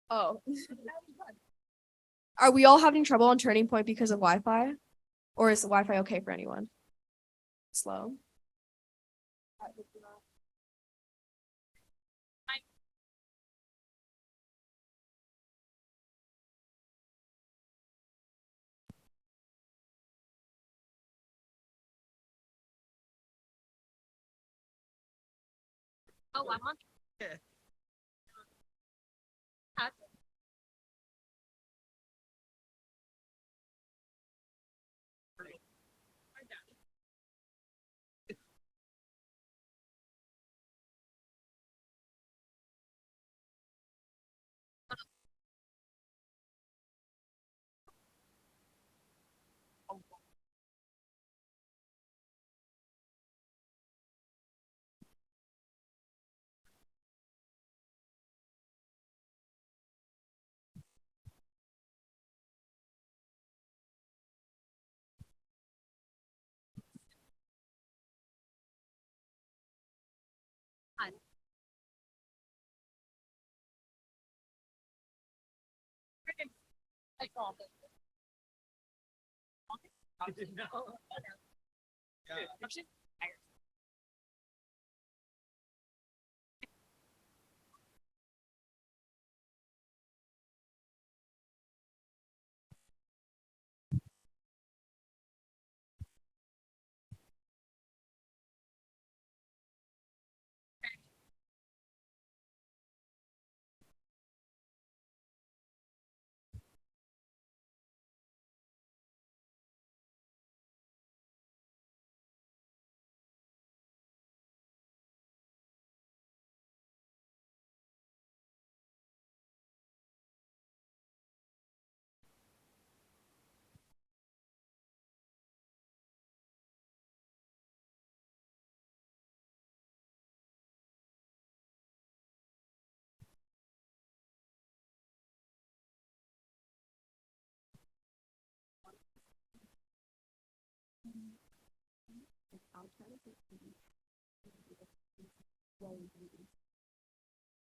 Oh. Are we all having trouble on Turning Point because of Wi-Fi? Or is the Wi-Fi okay for anyone? Slow? Oh, I'm on.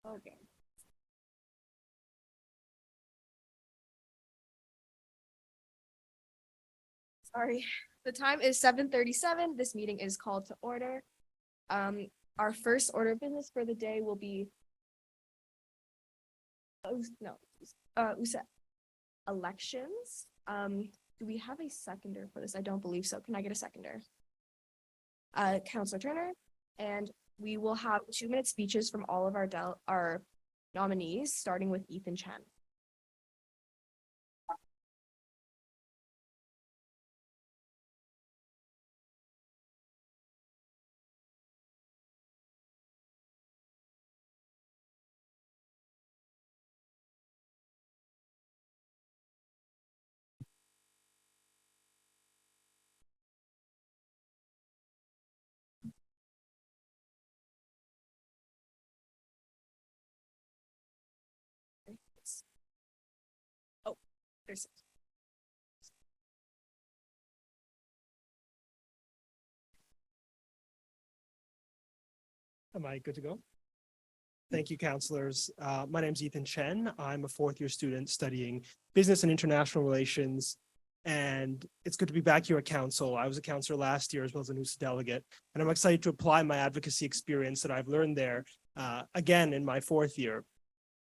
Okay. Sorry. The time is 7:37. This meeting is called to order. Our first order of business for the day will be no, USA elections. Do we have a seconder for this? I don't believe so. Can I get a seconder? Counselor Turner, and we will have 2-minute speeches from all of our nominees, starting with Ethan Chen. Oh, there's. Am I good to go? Thank you, counselors. My name is Ethan Chen. I'm a fourth-year student studying business and international relations. And it's good to be back here at council. I was a counselor last year as well as a new delegate. And I'm excited to apply my advocacy experience that I've learned there again in my fourth year.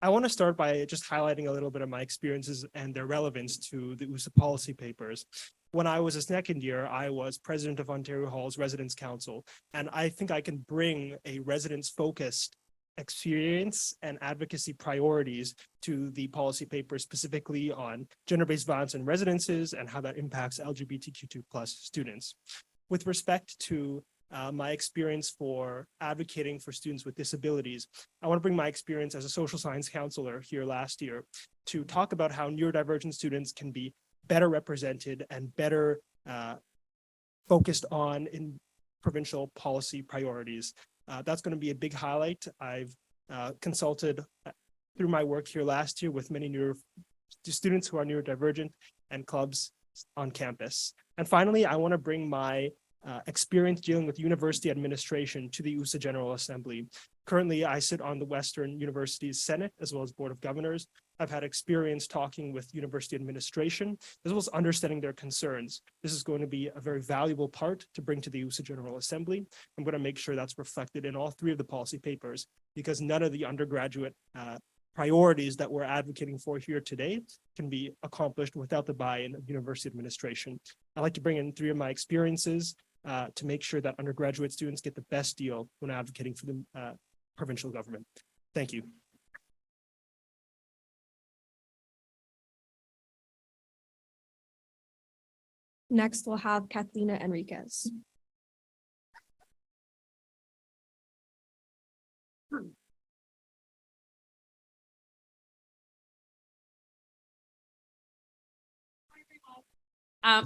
I want to start by just highlighting a little bit of my experiences and their relevance to the USA policy papers. When I was a second year, I was president of Ontario Hall's Residents Council, and I think I can bring a residents-focused experience and advocacy priorities to the policy paper, specifically on gender-based violence in residences and how that impacts LGBTQ2+ students. With respect to my experience for advocating for students with disabilities, I want to bring my experience as a social science counselor here last year to talk about how neurodivergent students can be better represented and better focused on in provincial policy priorities. That's going to be a big highlight. I've consulted through my work here last year with many students who are neurodivergent and clubs on campus. And finally, I want to bring my experience dealing with university administration to the USA General Assembly. Currently, I sit on the Western University's Senate as well as Board of Governors. I've had experience talking with university administration as well as understanding their concerns. This is going to be a very valuable part to bring to the USA General Assembly. I'm going to make sure that's reflected in all three of the policy papers because none of the undergraduate priorities that we're advocating for here today can be accomplished without the buy-in of university administration. I like to bring in three of my experiences to make sure that undergraduate students get the best deal when advocating for the provincial government. Thank you. Next, we'll have Kathlina Enriquez.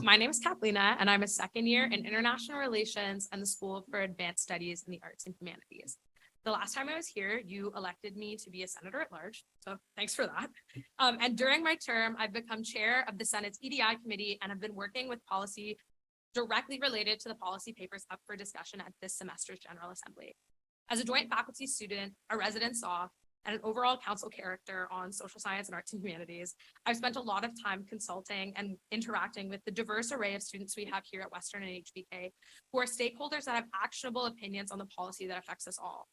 My name is Kathlina, and I'm a second year in International Relations and the School for Advanced Studies in the Arts and Humanities. The last time I was here, you elected me to be a senator at large, so thanks for that. And during my term, I've become chair of the Senate's EDI committee and have been working with policy directly related to the policy papers up for discussion at this semester's General Assembly. As a joint faculty student, a resident SAW, and an overall council character on social science and arts and humanities, I've spent a lot of time consulting and interacting with the diverse array of students we have here at Western and HBK, who are stakeholders that have actionable opinions on the policy that affects us all.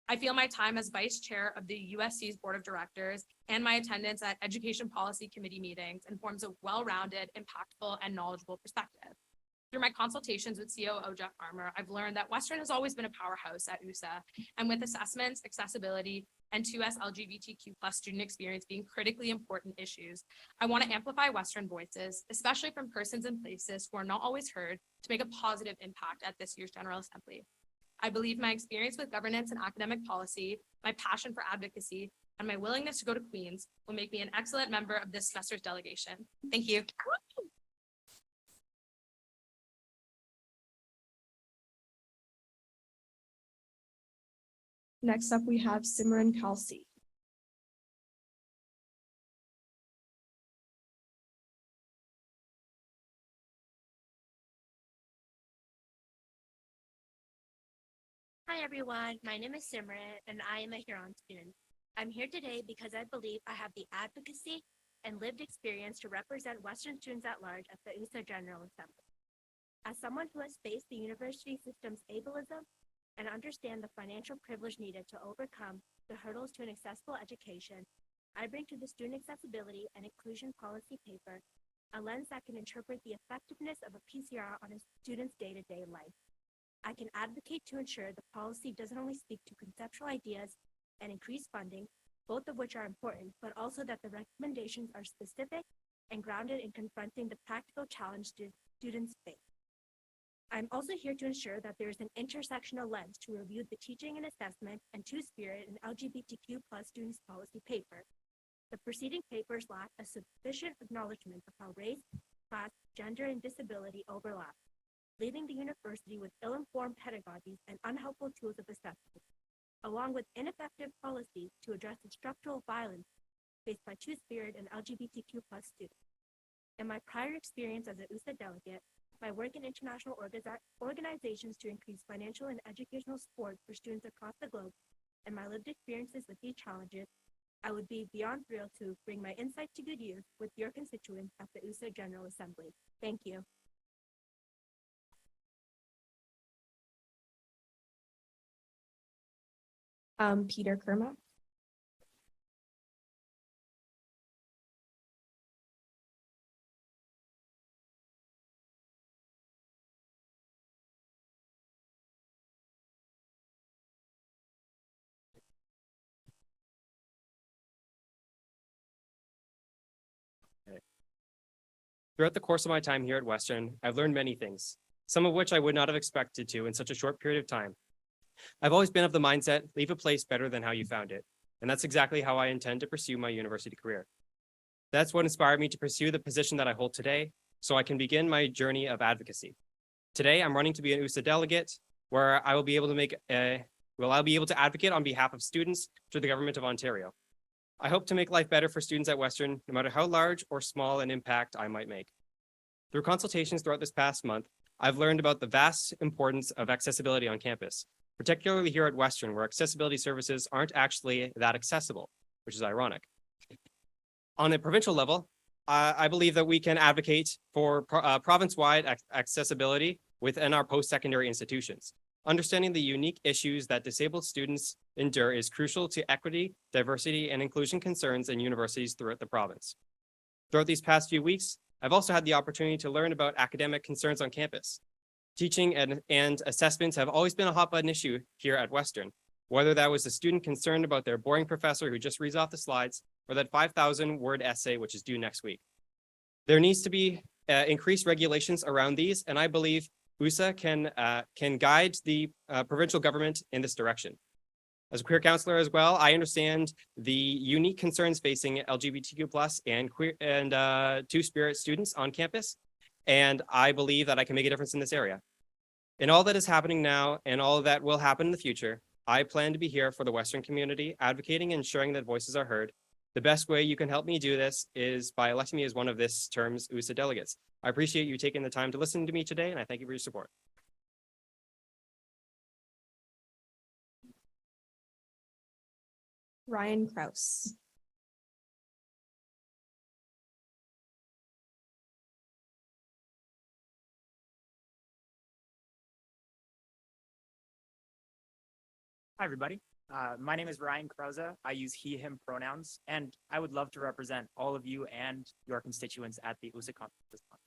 I feel my time as vice chair of the USC's board of directors and my attendance at education policy committee meetings informs a well-rounded, impactful, and knowledgeable perspective. Through my consultations with COO Jeff Farmer, I've learned that Western has always been a powerhouse at USA, and with assessments, accessibility, and 2S LGBTQ+ student experience being critically important issues, I want to amplify Western voices, especially from persons and places who are not always heard, to make a positive impact at this year's General Assembly. I believe my experience with governance and academic policy, my passion for advocacy, and my willingness to go to Queens will make me an excellent member of this semester's delegation. Thank you. Next up, we have Simran Khalsi. Hi everyone, my name is Simran and I am a Huron student. I'm here today because I believe I have the advocacy and lived experience to represent Western students at large at the USA General Assembly. As someone who has faced the university system's ableism and understand the financial privilege needed to overcome the hurdles to an accessible education, I bring to the Student Accessibility and Inclusion Policy paper a lens that can interpret the effectiveness of a PCR on a student's day-to-day life. I can advocate to ensure the policy doesn't only speak to conceptual ideas and increase funding, both of which are important, but also that the recommendations are specific and grounded in confronting the practical challenge students face. I'm also here to ensure that there is an intersectional lens to review the teaching and assessment and two-spirit and LGBTQ+ students policy paper. The preceding papers lack a sufficient acknowledgement of how race, class, gender, and disability overlap, leaving the university with ill-informed pedagogies and unhelpful tools of assessment, along with ineffective policies to address the structural violence faced by two-spirit and LGBTQ+ students. In my prior experience as a USA delegate, my work in international organizations to increase financial and educational support for students across the globe, and my lived experiences with these challenges, I would be beyond thrilled to bring my insights to good use with your constituents at the USA General Assembly. Thank you. Peter Kerma. Throughout the course of my time here at Western, I've learned many things, some of which I would not have expected to in such a short period of time. I've always been of the mindset, leave a place better than how you found it. And that's exactly how I intend to pursue my university career. That's what inspired me to pursue the position that I hold today, so I can begin my journey of advocacy. Today, I'm running to be an USA delegate, where I will be able to advocate on behalf of students to the Government of Ontario. I hope to make life better for students at Western, no matter how large or small an impact I might make. Through consultations throughout this past month, I've learned about the vast importance of accessibility on campus, particularly here at Western, where accessibility services aren't actually that accessible, which is ironic. On a provincial level, I believe that we can advocate for province-wide accessibility within our post-secondary institutions. Understanding the unique issues that disabled students endure is crucial to equity, diversity, and inclusion concerns in universities throughout the province. Throughout these past few weeks, I've also had the opportunity to learn about academic concerns on campus. Teaching and assessments have always been a hot-button issue here at Western, whether that was a student concerned about their boring professor who just reads off the slides, or that 5,000-word essay, which is due next week. There needs to be increased regulations around these, and I believe USA can guide the provincial government in this direction. As a queer counselor as well, I understand the unique concerns facing LGBTQ+ and queer and Two-Spirit students on campus, and I believe that I can make a difference in this area. In all that is happening now and all that will happen in the future, I plan to be here for the Western community, advocating and ensuring that voices are heard. The best way you can help me do this is by electing me as one of this term's USA delegates. I appreciate you taking the time to listen to me today, and I thank you for your support. Ryan Kraus. Hi, everybody. My name is Ryan Krause. I use he, him pronouns, and I would love to represent all of you and your constituents at the USA conference this month.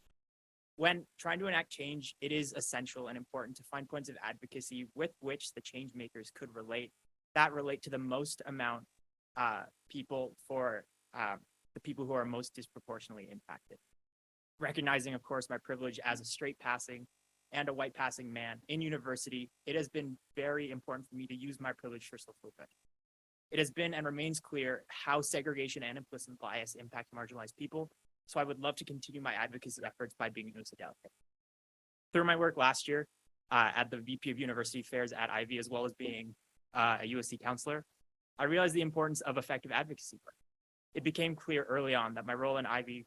When trying to enact change, it is essential and important to find points of advocacy with which the change makers could relate to the most amount people for the people who are most disproportionately impacted. Recognizing, of course, my privilege as a straight passing and a white passing man in university, it has been very important for me to use my privilege for social good. It has been and remains clear how segregation and implicit bias impact marginalized people, so I would love to continue my advocacy efforts by being a USA delegate. Through my work last year at the VP of University Affairs at Ivy, as well as being a USC counselor, I realized the importance of effective advocacy work. It became clear early on that my role in Ivy,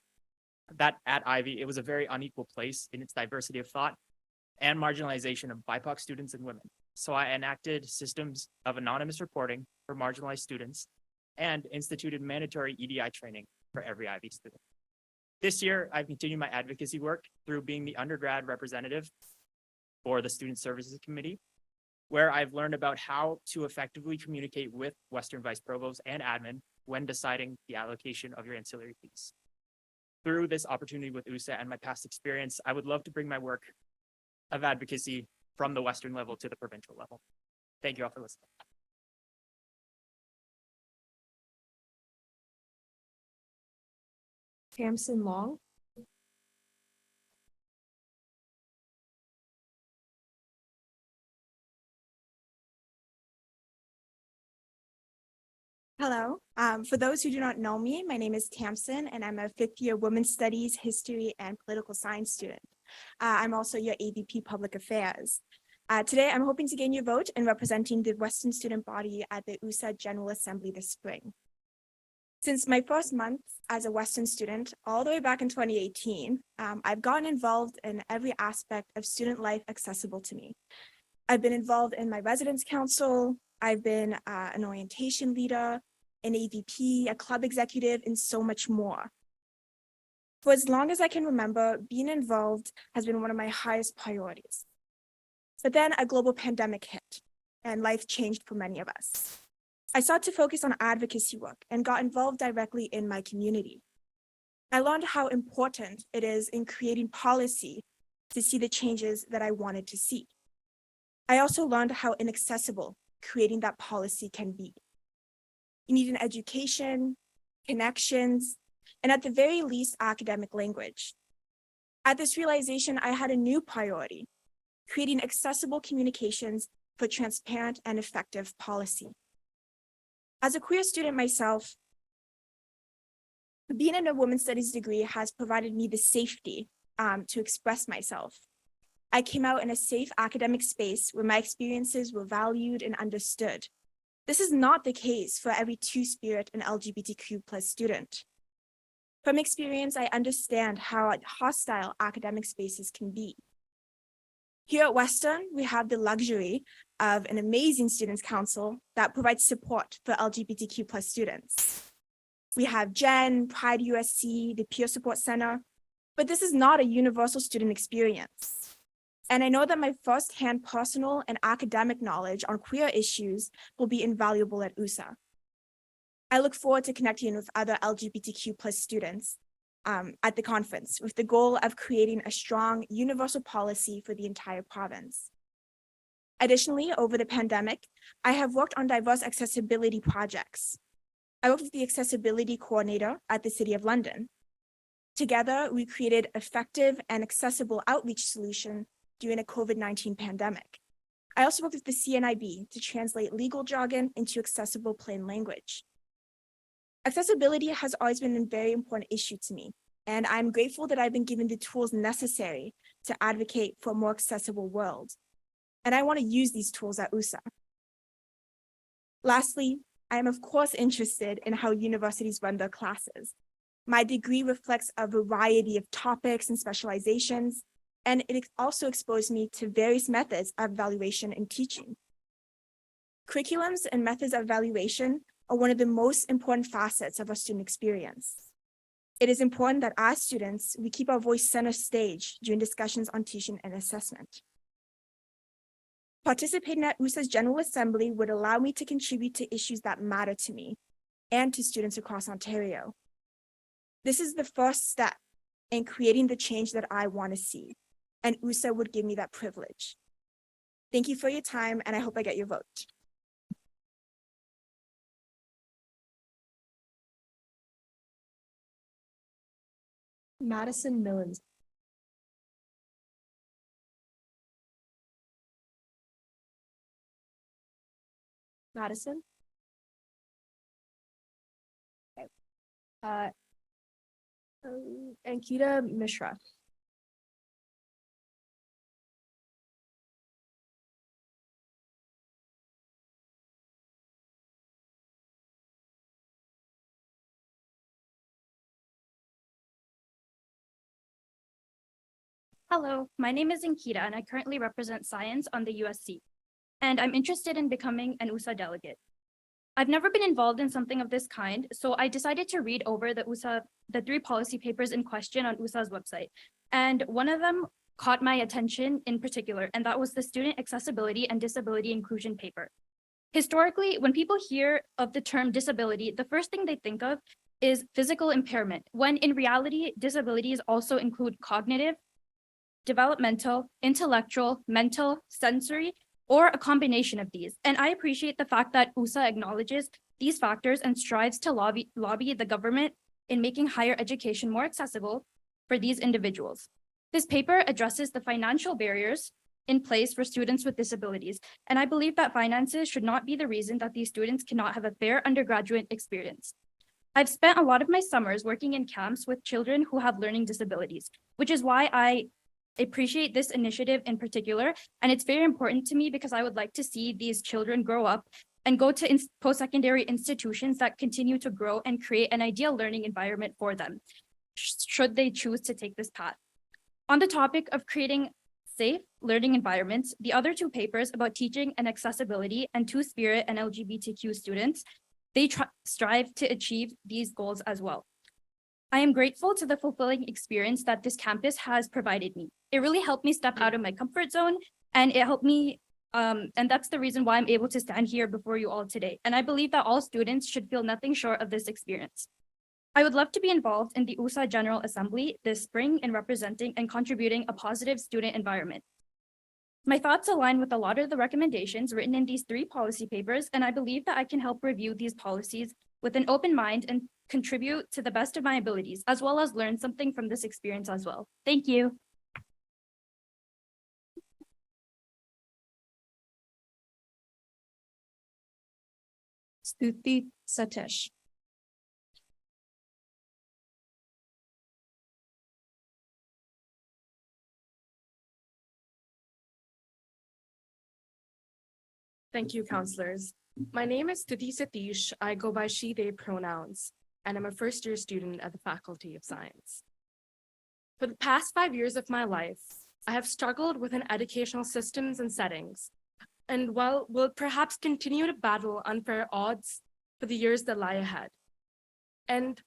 that at Ivy, it was a very unequal place in its diversity of thought and marginalization of BIPOC students and women. So I enacted systems of anonymous reporting for marginalized students and instituted mandatory EDI training for every Ivy student. This year, I've continued my advocacy work through being the undergrad representative for the Student Services Committee, where I've learned about how to effectively communicate with Western Vice Provost and admin when deciding the allocation of your ancillary fees. Through this opportunity with USA and my past experience, I would love to bring my work of advocacy from the Western level to the provincial level. Thank you all for listening. Tamsin Long. Hello. For those who do not know me, my name is Tamsin, and I'm a fifth-year Women's Studies, History, and Political Science student. I'm also your AVP Public Affairs. Today, I'm hoping to gain your vote in representing the Western student body at the USA General Assembly this spring. Since my first month as a Western student, all the way back in 2018, I've gotten involved in every aspect of student life accessible to me. I've been involved in my residence council, I've been an orientation leader, an AVP, a club executive, and so much more. For as long as I can remember, being involved has been one of my highest priorities. But then a global pandemic hit, and life changed for many of us. I started to focus on advocacy work and got involved directly in my community. I learned how important it is in creating policy to see the changes that I wanted to see. I also learned how inaccessible creating that policy can be. You need an education, connections, and at the very least, academic language. At this realization, I had a new priority, creating accessible communications for transparent and effective policy. As a queer student myself, being in a women's studies degree has provided me the safety to express myself. I came out in a safe academic space where my experiences were valued and understood. This is not the case for every Two-Spirit and LGBTQ+ student. From experience, I understand how hostile academic spaces can be. Here at Western, we have the luxury of an amazing Students' Council that provides support for LGBTQ plus students. We have Gen, Pride USC, the Peer Support Center, but this is not a universal student experience. And I know that my firsthand personal and academic knowledge on queer issues will be invaluable at USA. I look forward to connecting with other LGBTQ plus students at the conference with the goal of creating a strong universal policy for the entire province. Additionally, over the pandemic, I have worked on diverse accessibility projects. I worked with the accessibility coordinator at the City of London. Together, we created effective and accessible outreach solution during a COVID-19 pandemic. I also worked with the CNIB to translate legal jargon into accessible plain language. Accessibility has always been a very important issue to me, and I'm grateful that I've been given the tools necessary to advocate for a more accessible world. And I want to use these tools at USA. Lastly, I am of course interested in how universities run their classes. My degree reflects a variety of topics and specializations, and it also exposed me to various methods of evaluation and teaching. Curriculums and methods of evaluation are one of the most important facets of our student experience. It is important that as students, we keep our voice center stage during discussions on teaching and assessment. Participating at USA's General Assembly would allow me to contribute to issues that matter to me and to students across Ontario. This is the first step in creating the change that I want to see, and USA would give me that privilege. Thank you for your time, and I hope I get your vote. Madison Millens. Madison? Okay. Ankita Mishra. Hello, my name is Ankita and I currently represent science on the USC, and I'm interested in becoming an USA delegate. I've never been involved in something of this kind, so I decided to read over the 3 policy papers in question on USA's website, and one of them caught my attention in particular, and that was the Student Accessibility and Disability Inclusion paper. Historically, when people hear of the term disability, the first thing they think of is physical impairment, when in reality, disabilities also include cognitive, developmental, intellectual, mental, sensory, or a combination of these. And I appreciate the fact that USA acknowledges these factors and strives to lobby the government in making higher education more accessible for these individuals. This paper addresses the financial barriers in place for students with disabilities, and I believe that finances should not be the reason that these students cannot have a fair undergraduate experience. I've spent a lot of my summers working in camps with children who have learning disabilities, which is why I appreciate this initiative in particular, and it's very important to me because I would like to see these children grow up and go to post-secondary institutions that continue to grow and create an ideal learning environment for them, should they choose to take this path. On the topic of creating safe learning environments, the other 2 papers about teaching and accessibility and Two-Spirit and LGBTQ students, they strive to achieve these goals as well. I am grateful to the fulfilling experience that this campus has provided me. It really helped me step out of my comfort zone, and it helped me, and that's the reason why I'm able to stand here before you all today. And I believe that all students should feel nothing short of this experience. I would love to be involved in the USA General Assembly this spring in representing and contributing a positive student environment. My thoughts align with a lot of the recommendations written in these 3 policy papers, and I believe that I can help review these policies with an open mind and contribute to the best of my abilities, as well as learn something from this experience as well. Thank you. Stuti Satish. Thank you, counselors. My name is Stuti Satish. I go by she, they pronouns, and I'm a first-year student at the Faculty of Science. For the past 5 years of my life, I have struggled within educational systems and settings, and while will perhaps continue to battle unfair odds for the years that lie ahead. And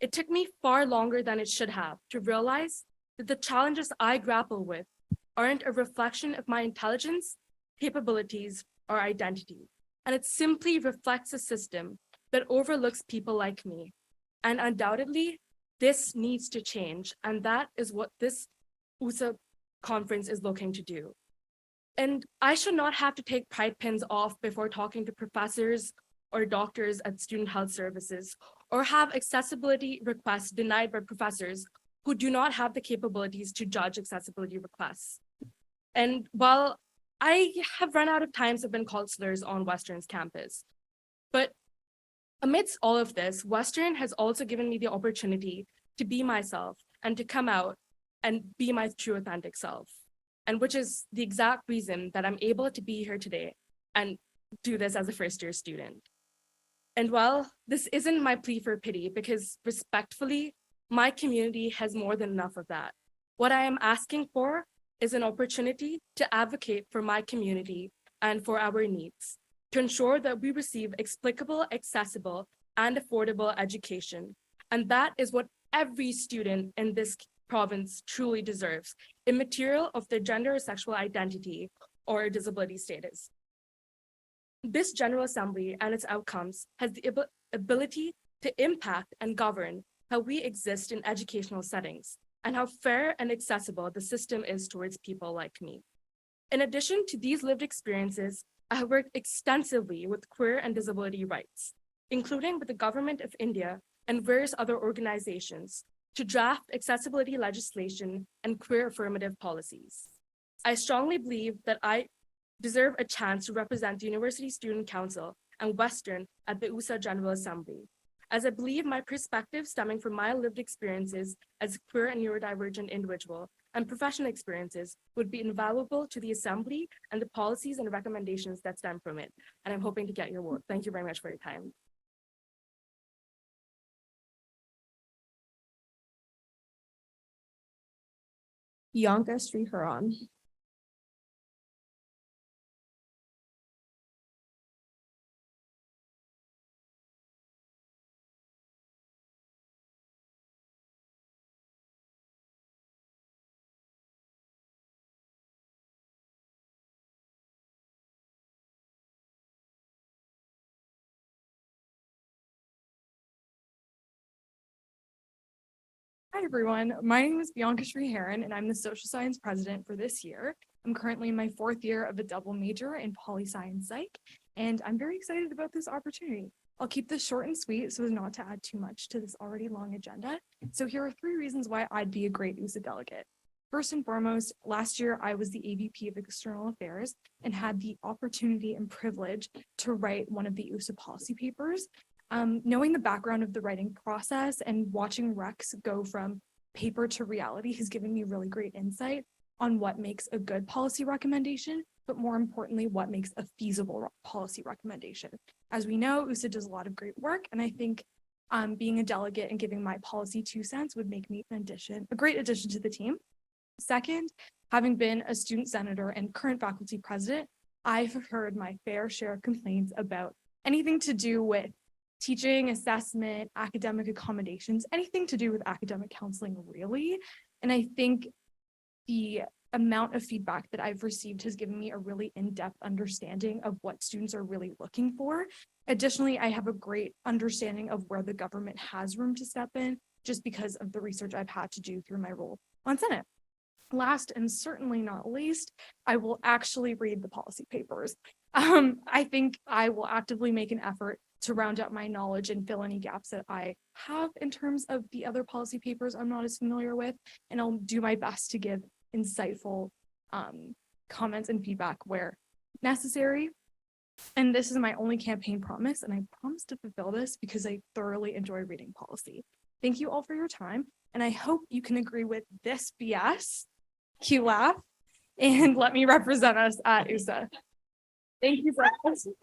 it took me far longer than it should have to realize that the challenges I grapple with aren't a reflection of my intelligence, capabilities, or identity. And it simply reflects a system that overlooks people like me. And undoubtedly, this needs to change. And that is what this USA conference is looking to do. And I should not have to take pride pins off before talking to professors or doctors at student health services, or have accessibility requests denied by professors who do not have the capabilities to judge accessibility requests. And while I have run out of time to have been counselors on Western's campus, but amidst all of this, Western has also given me the opportunity to be myself and to come out and be my true authentic self. And which is the exact reason that I'm able to be here today and do this as a first-year student. And while this isn't my plea for pity, because respectfully, my community has more than enough of that. What I am asking for is an opportunity to advocate for my community and for our needs, to ensure that we receive explicable, accessible, and affordable education. And that is what every student in this province truly deserves, immaterial of their gender or sexual identity or disability status. This General Assembly and its outcomes has the ability to impact and govern how we exist in educational settings and how fair and accessible the system is towards people like me. In addition to these lived experiences, I have worked extensively with queer and disability rights, including with the Government of India and various other organizations, to draft accessibility legislation and queer affirmative policies. I strongly believe that I deserve a chance to represent the University Student Council and Western at the USA General Assembly, as I believe my perspective stemming from my lived experiences as a queer and neurodivergent individual and professional experiences would be invaluable to the Assembly and the policies and recommendations that stem from it. And I'm hoping to get your vote. Thank you very much for your time. Bianca Sriharan. Hi, everyone. My name is Bianca Sriharan, and I'm the social science president for this year. I'm currently in my 4th year of a double major in poli-sci and psych, and I'm very excited about this opportunity. I'll keep this short and sweet so as not to add too much to this already long agenda. So here are 3 reasons why I'd be a great USA delegate. First and foremost, last year I was the AVP of External Affairs and had the opportunity and privilege to write one of the USA policy papers. Knowing the background of the writing process and watching Rex go from paper to reality has given me really great insight on what makes a good policy recommendation, but more importantly, what makes a feasible policy recommendation. As we know, USA does a lot of great work, and I think being a delegate and giving my policy 2 cents would make me a great addition to the team. Second, having been a student senator and current faculty president, I've heard my fair share of complaints about anything to do with teaching, assessment, academic accommodations, anything to do with academic counseling, really. And I think the amount of feedback that I've received has given me a really in-depth understanding of what students are really looking for. Additionally, I have a great understanding of where the government has room to step in, just because of the research I've had to do through my role on Senate. Last and certainly not least, I will actually read the policy papers. I think I will actively make an effort to round out my knowledge and fill any gaps that I have in terms of the other policy papers I'm not as familiar with, and I'll do my best to give insightful comments and feedback where necessary. And this is my only campaign promise, and I promise to fulfill this because I thoroughly enjoy reading policy. Thank you all for your time, and I hope you can agree with this BS, cue laugh, and let me represent us at USA. Thank you for listening.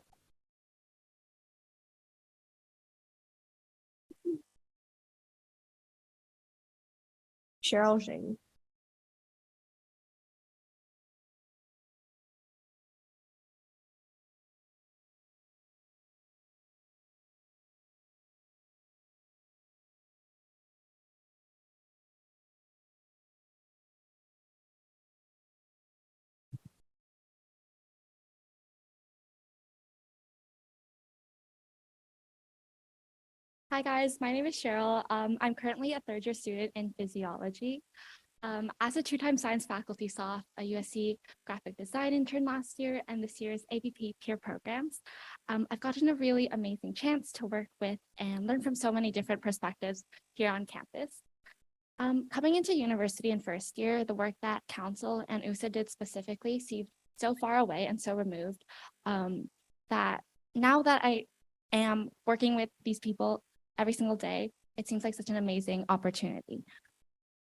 Cheryl Zhang. Hi guys, my name is Cheryl. I'm currently a third year student in physiology. As a two-time science faculty soft, a USC graphic design intern last year and this year's APP peer programs, I've gotten a really amazing chance to work with and learn from so many different perspectives here on campus. Coming into university in first year, the work that Council and USA did specifically seemed so far away and so removed that now that I am working with these people every single day, it seems like such an amazing opportunity.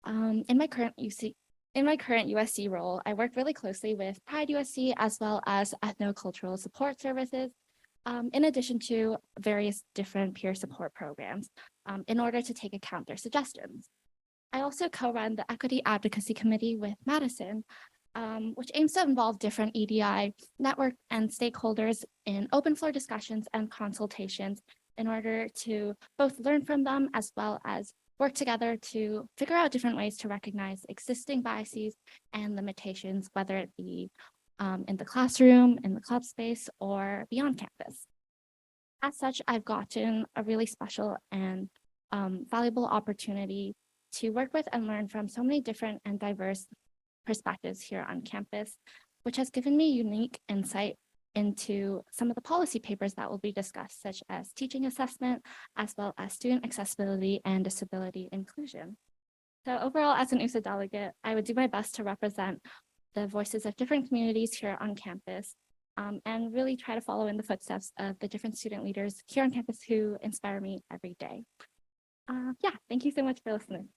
In my current USC role, I work really closely with Pride USC as well as ethnocultural support services, in addition to various different peer support programs, in order to take account their suggestions. I also co-run the Equity Advocacy Committee with Madison, which aims to involve different EDI network and stakeholders in open floor discussions and consultations in order to both learn from them as well as work together to figure out different ways to recognize existing biases and limitations, whether it be in the classroom, in the club space, or beyond campus. As such, I've gotten a really special and valuable opportunity to work with and learn from so many different and diverse perspectives here on campus, which has given me unique insight into some of the policy papers that will be discussed, such as teaching assessment, as well as student accessibility and disability inclusion. So overall, as an USA delegate, I would do my best to represent the voices of different communities here on campus, and really try to follow in the footsteps of the different student leaders here on campus who inspire me every day. Yeah, thank you so much for listening.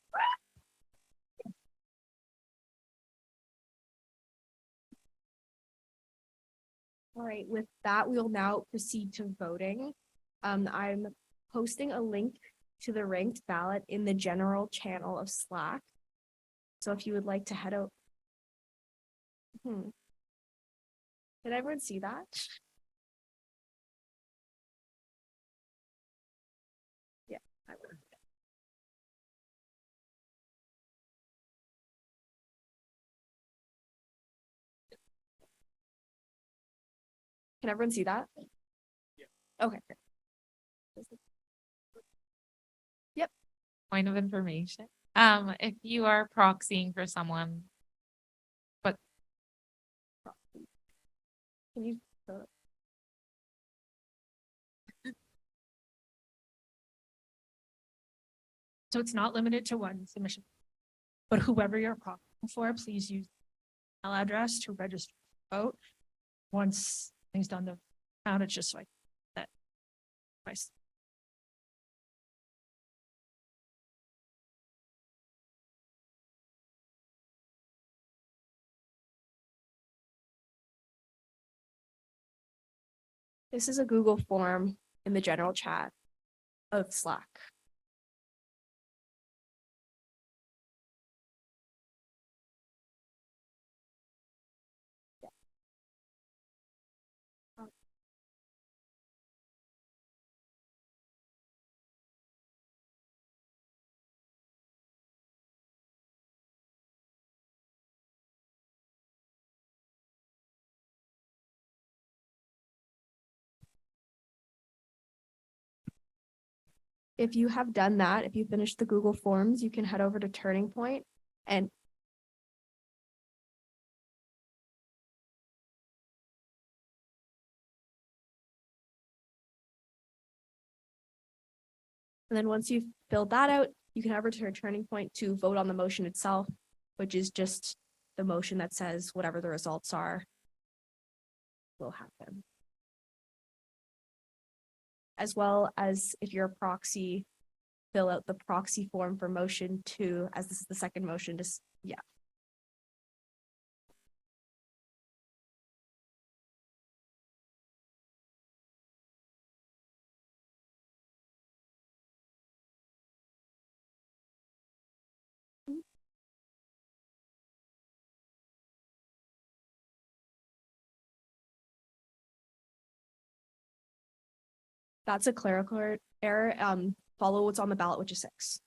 All right, with that, we will now proceed to voting. I'm posting a link to the ranked ballot in the general channel of Slack. So if you would like to head out. Did everyone see that? Yeah, I will. Can everyone see that? Yeah. Okay. Yep. Point of information. If you are proxying for someone, Can you? So it's not limited to one submission, but whoever you're proxying for, please use email address to register to vote. Once things done the count, it's just like that. Twice. This is a Google form in the general chat of Slack. If you have done that, if you finished the Google Forms, you can head over to Turning Point and then once you've filled that out, you can head over to Turning Point to vote on the motion itself, which is just the motion that says whatever the results are will happen. As well as if you're a proxy, fill out the proxy form for motion 2, as this is the second motion, just, yeah. That's a clerical error. Follow what's on the ballot, which is 6.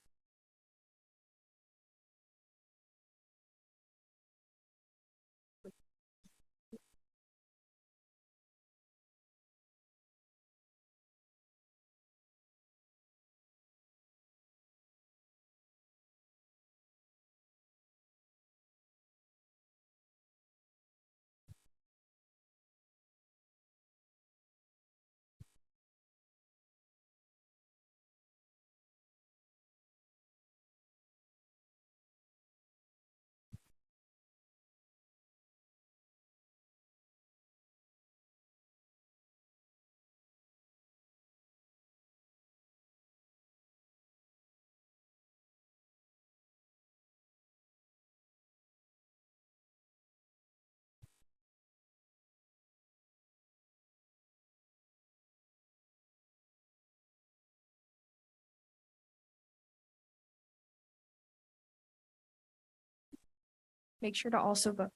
make sure to also go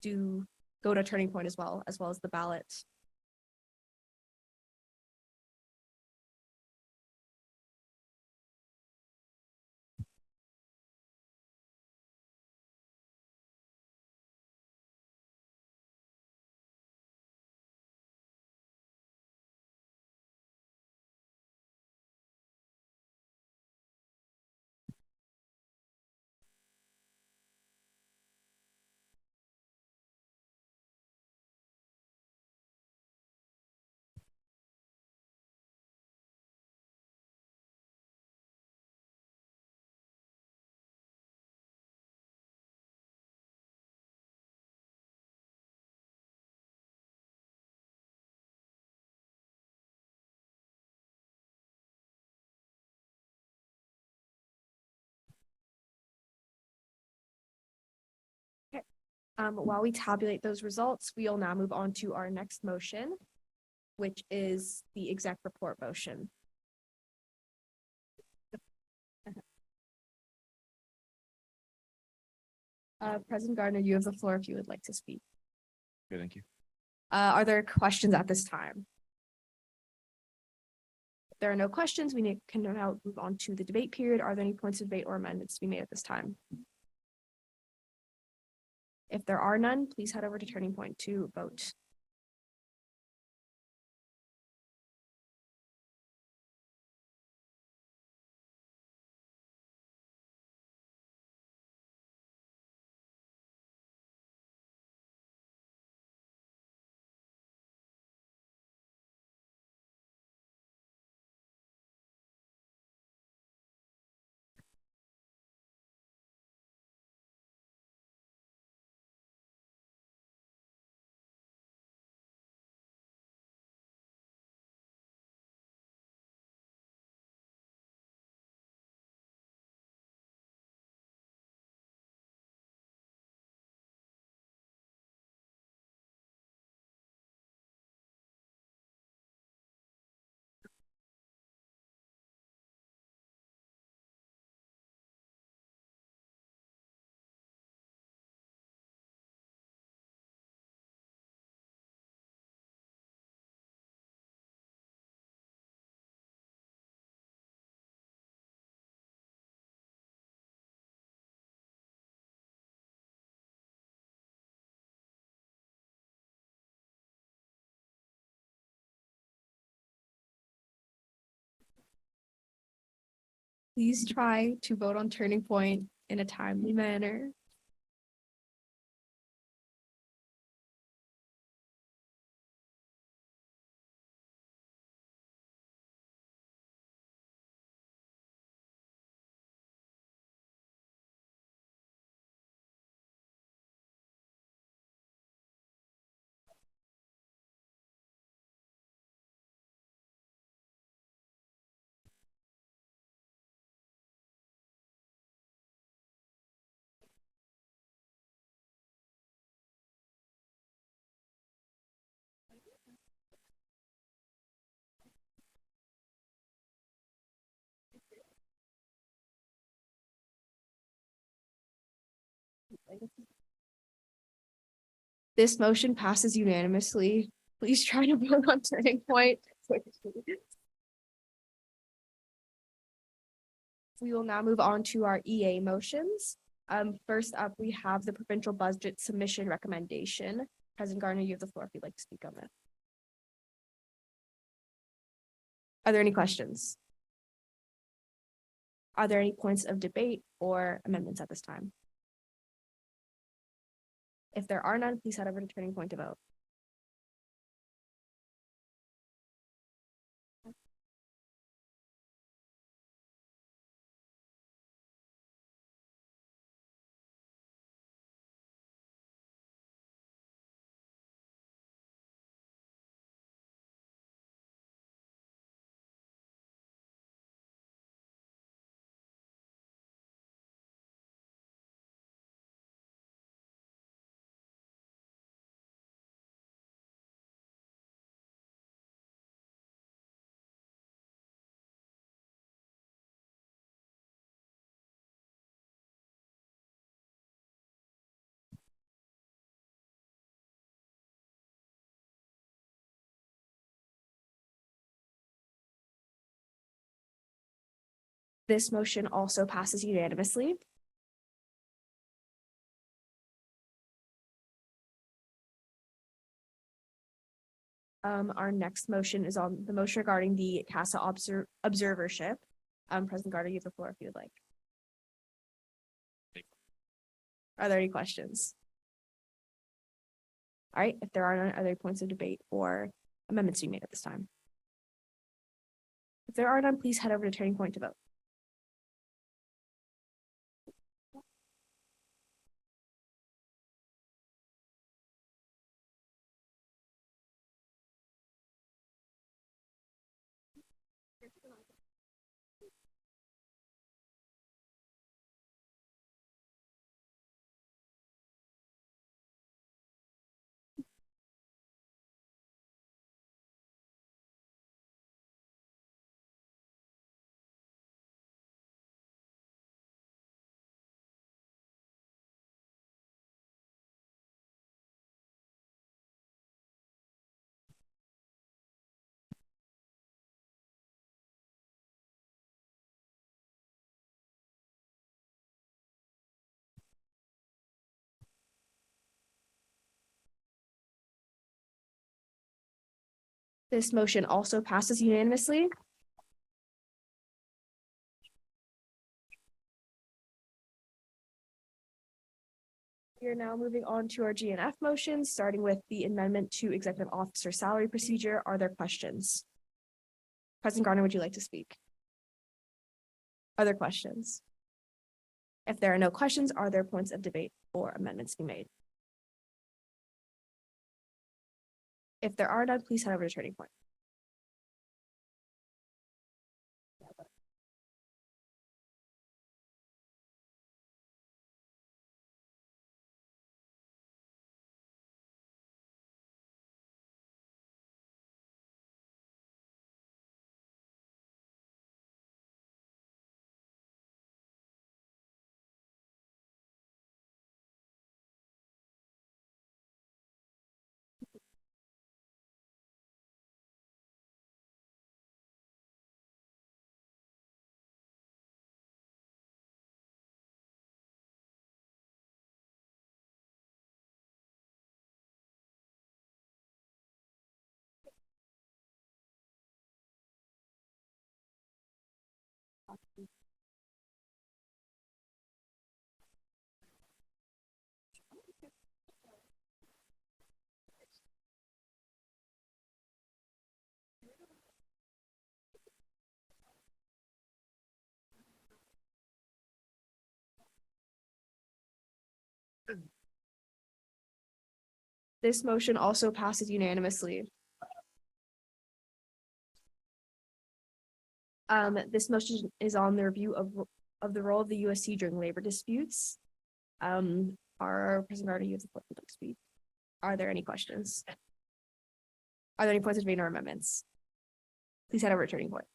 to Turning Point as well as the ballot. While we tabulate those results, we'll now move on to our next motion, which is the exec report motion. President Gardner, you have the floor if you would like to speak. Okay, thank you. Are there questions at this time? If there are no questions, can now move on to the debate period. Are there any points of debate or amendments to be made at this time? If there are none, please head over to Turning Point to vote. Please try to vote on Turning Point in a timely manner. This motion passes unanimously. Please try to vote on Turning Point. We will now move on to our EA motions. First up, we have the provincial budget submission recommendation. President Gardner, you have the floor if you'd like to speak on that. Are there any questions? Are there any points of debate or amendments at this time? If there are none, please head over to Turning Point to vote. This motion also passes unanimously. Our next motion is on the motion regarding the CASA observership. President Gardner, you have the floor if you would like. Are there any questions? All right, if there are none other points of debate or amendments to be made at this time. If there are none, please head over to Turning Point to vote. This motion also passes unanimously. We are now moving on to our GNF motions, starting with the amendment to executive officer salary procedure. Are there questions? President Gardner, would you like to speak? Are there questions? If there are no questions, are there points of debate or amendments to be made? If there are none, please head over to Turning Point. This motion also passes unanimously. This motion is on the review of the role of the USC during labor disputes. Our President Gardner, you have the floor to speak. Are there any questions? Are there any points of debate or amendments? Please head over to Turning Point.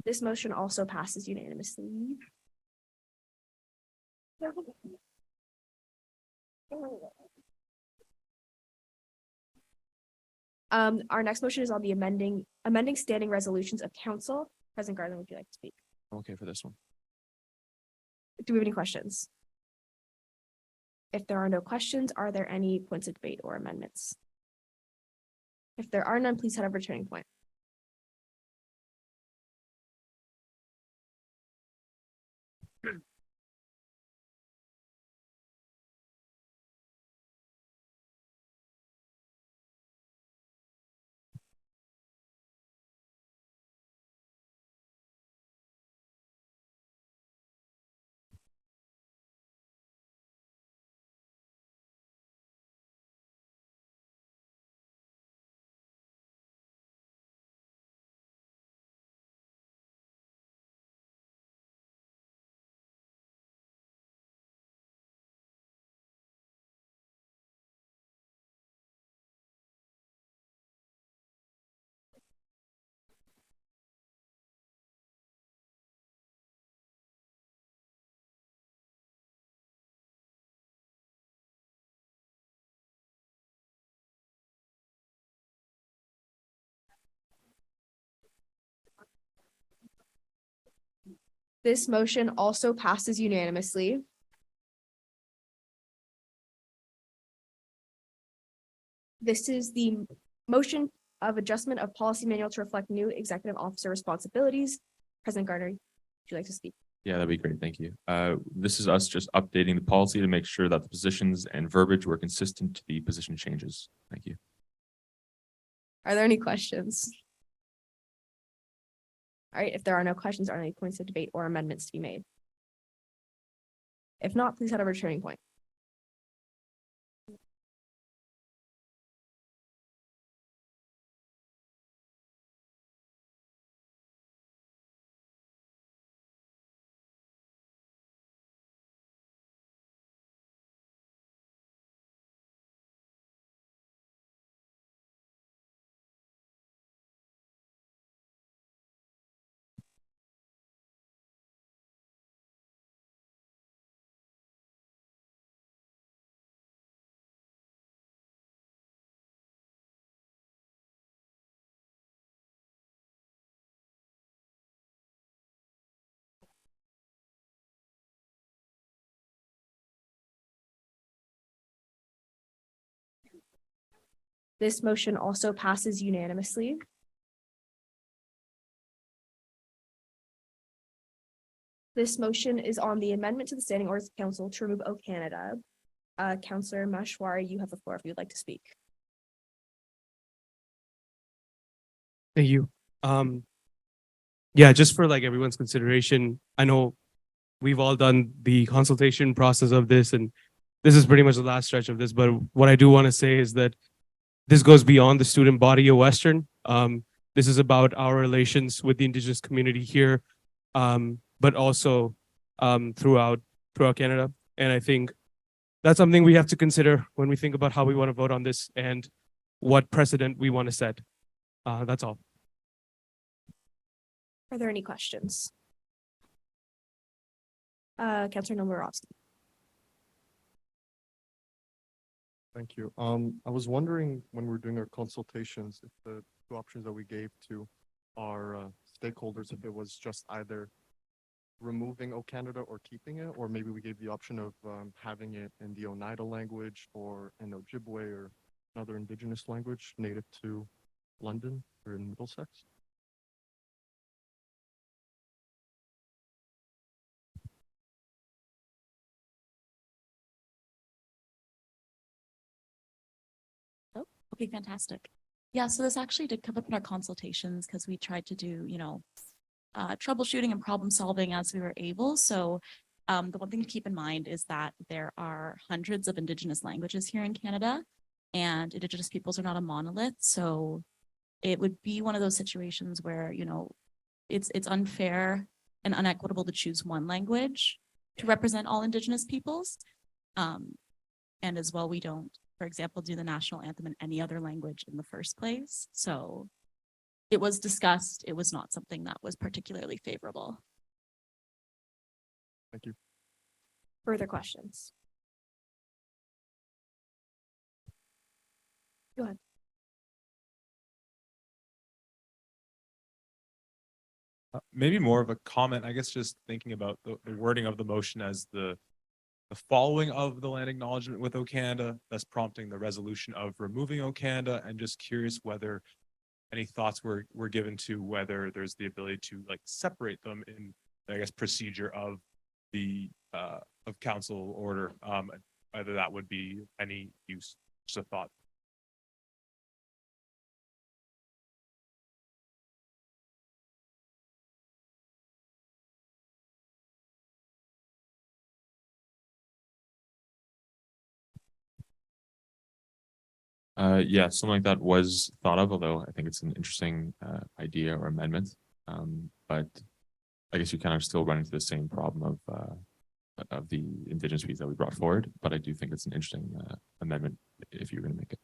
This motion also passes unanimously. Our next motion is on the amending standing resolutions of council. President Garland, would you like to speak? Okay for this one. Do we have any questions? If there are no questions, are there any points of debate or amendments? If there are none, please head over to Turning Point. This motion also passes unanimously. This is the motion of adjustment of policy manual to reflect new executive officer responsibilities. President Gardner, would you like to speak? Yeah, that'd be great. Thank you. This is us just updating the policy to make sure that the positions and verbiage were consistent to the position changes. Thank you. Are there any questions? All right, if there are no questions, are there any points of debate or amendments to be made? If not, please head over to Turning Point. This motion also passes unanimously. This motion is on the amendment to the Standing Orders of Council to remove O Canada. Councillor Mashwari, you have the floor if you'd like to speak. Thank you. Yeah, just for like everyone's consideration, I know we've all done the consultation process of this, and this is pretty much the last stretch of this, but what I do want to say is that this goes beyond the student body of Western. This is about our relations with the Indigenous community here, but also throughout Canada. And I think that's something we have to consider when we think about how we want to vote on this and what precedent we want to set. That's all. Are there any questions? Councillor Nomorowski. Thank you. I was wondering when we're doing our consultations, if the two options that we gave to our stakeholders, if it was just either removing O Canada or keeping it, or maybe we gave the option of having it in the Oneida language or in Ojibwe or another Indigenous language native to London or in Middlesex. Okay, fantastic. Yeah, so this actually did come up in our consultations because we tried to do, troubleshooting and problem solving as we were able. So the one thing to keep in mind is that there are hundreds of Indigenous languages here in Canada, and Indigenous peoples are not a monolith. So it would be one of those situations where, it's unfair and unequitable to choose one language to represent all Indigenous peoples. And as well, we don't, for example, do the national anthem in any other language in the first place. So it was discussed. It was not something that was particularly favorable. Thank you. Further questions? Go ahead. Maybe more of a comment, I guess, just thinking about the wording of the motion as the following of the land acknowledgement with O Canada, thus prompting the resolution of removing O Canada, and just curious whether any thoughts were given to whether there's the ability to like separate them in, I guess, procedure of the of council order, whether that would be any use, just a thought. Yeah, something like that was thought of, although I think it's an interesting idea or amendment. But I guess you kind of still run into the same problem of the indigenous piece that we brought forward. But I do think it's an interesting amendment if you're going to make it.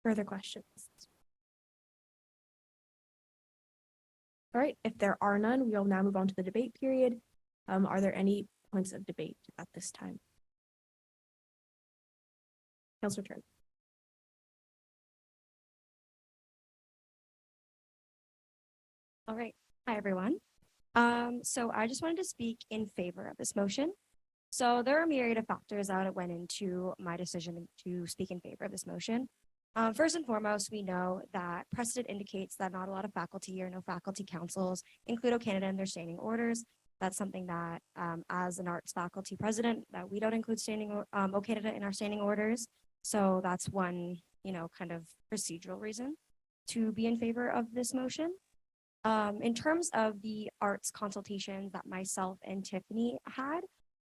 Further questions? All right, if there are none, we'll now move on to the debate period. Are there any points of debate at this time? Councilor Turner. All right. Hi, everyone. So I just wanted to speak in favor of this motion. So there are a myriad of factors that went into my decision to speak in favor of this motion. First and foremost, we know that precedent indicates that not a lot of faculty or no faculty councils include O Canada in their standing orders. That's something that, as an arts faculty president, that we don't include O Canada in our standing orders. So that's one, kind of procedural reason to be in favor of this motion. In terms of the arts consultations that myself and Tiffany had,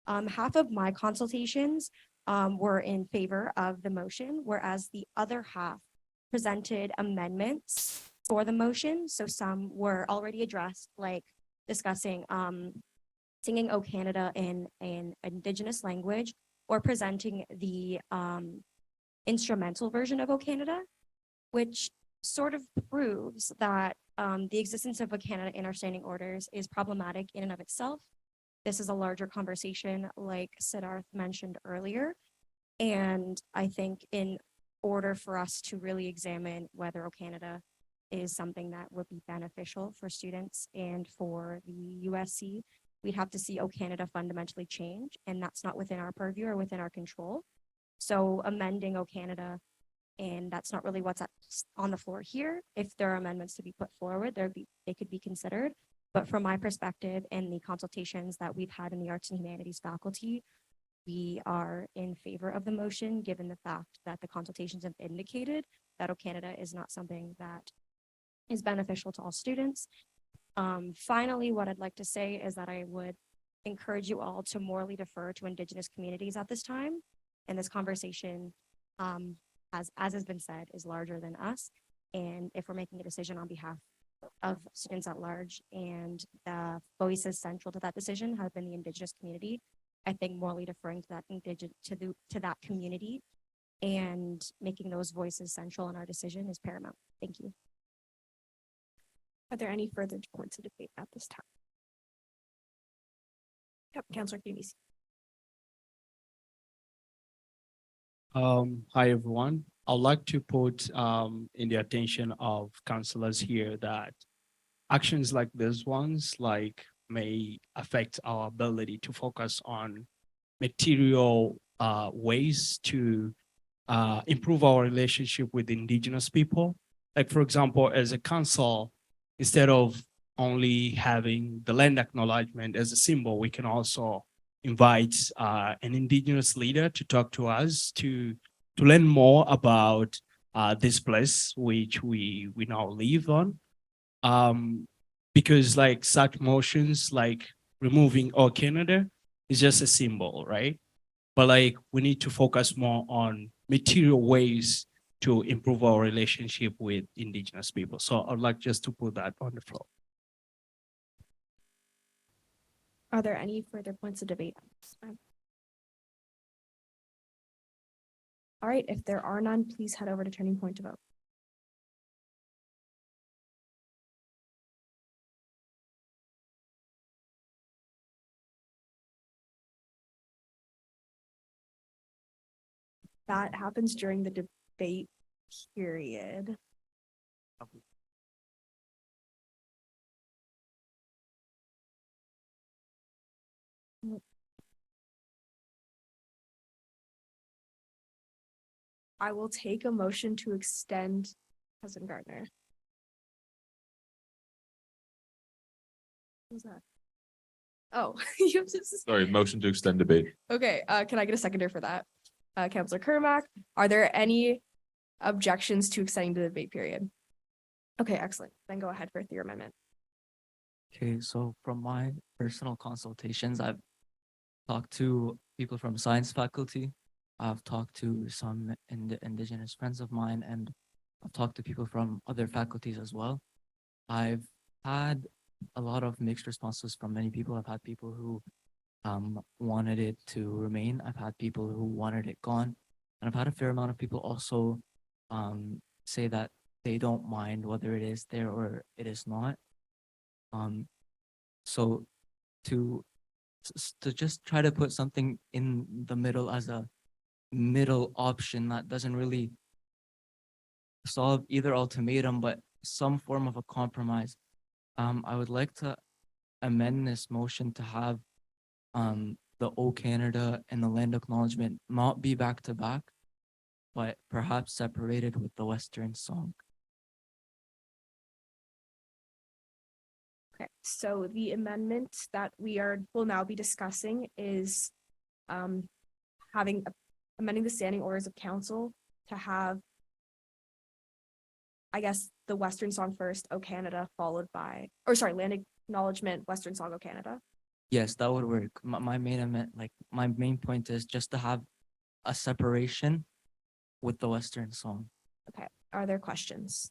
half of my consultations were in favor of the motion, whereas the other half presented amendments for the motion. So some were already addressed, like discussing singing O Canada in an Indigenous language, or presenting the instrumental version of O Canada, which sort of proves that the existence of O Canada in our standing orders is problematic in and of itself. This is a larger conversation, like Siddharth mentioned earlier. And I think in order for us to really examine whether O Canada is something that would be beneficial for students and for the USC, we'd have to see O Canada fundamentally change, and that's not within our purview or within our control. So amending O Canada, and that's not really what's on the floor here. If there are amendments to be put forward, they could be considered. But from my perspective and the consultations that we've had in the arts and humanities faculty, we are in favor of the motion, given the fact that the consultations have indicated that O Canada is not something that is beneficial to all students. Finally, what I'd like to say is that I would encourage you all to morally defer to Indigenous communities at this time. And this conversation, as has been said, is larger than us. And if we're making a decision on behalf of students at large, and the voices central to that decision have been the Indigenous community, I think morally deferring to that community and making those voices central in our decision is paramount. Thank you. Are there any further points of debate at this time? Yep, Councilor Cunis. Hi, everyone. I'd like to put in the attention of councillors here that actions like these ones may affect our ability to focus on material ways to improve our relationship with Indigenous people. Like, for example, as a council, instead of only having the land acknowledgement as a symbol, we can also invite an Indigenous leader to talk to us to learn more about this place which we now live on. Because like such motions like removing O Canada is just a symbol, right? But like we need to focus more on material ways to improve our relationship with Indigenous people. So I'd like just to put that on the floor. Are there any further points of debate? All right, if there are none, please head over to Turning Point to vote. That happens during the debate period. I will take a motion to extend President Gardner. Who's that? Oh, you have to. Sorry, motion to extend debate. Okay, can I get a seconder for that? Councilor Kermack, are there any objections to extending the debate period? Okay, excellent. Then go ahead with your amendment. Okay, so from my personal consultations, I've talked to people from science faculty. I've talked to some indigenous friends of mine, and I've talked to people from other faculties as well. I've had a lot of mixed responses from many people. I've had people who wanted it to remain. I've had people who wanted it gone. And I've had a fair amount of people also say that they don't mind whether it is there or it is not. So to just try to put something in the middle as a middle option that doesn't really solve either ultimatum, but some form of a compromise. I would like to amend this motion to have the O Canada and the land acknowledgement not be back to back, but perhaps separated with the Western song. Okay, so the amendment that will now be discussing is amending the standing orders of council to have, I guess, the Western song first, O Canada, followed by, land acknowledgement, Western song, O Canada. Yes, that would work. My main point is just to have a separation with the Western song. Okay, are there questions?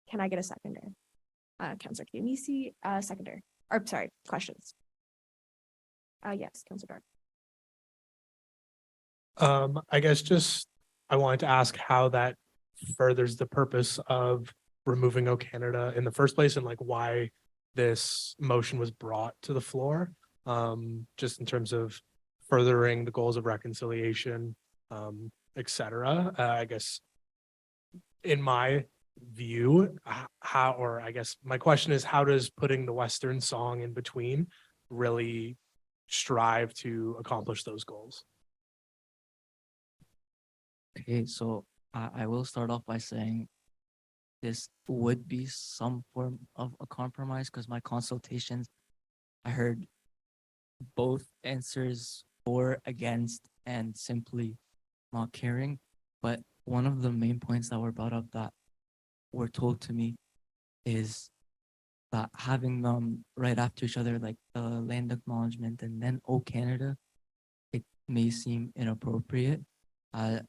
Can I get a seconder? Councilor Kiyomizi, seconder, or sorry, questions? Yes, Councilor Dark. I guess I wanted to ask how that furthers the purpose of removing O Canada in the first place, and like why this motion was brought to the floor, just in terms of furthering the goals of reconciliation, et cetera. I guess in my view, my question is, how does putting the Western song in between really strive to accomplish those goals? Okay, so I will start off by saying this would be some form of a compromise, because my consultations, I heard both answers for, against, and simply not caring. But one of the main points that were brought up that were told to me is that having them right after each other, like the land acknowledgement and then O Canada, it may seem inappropriate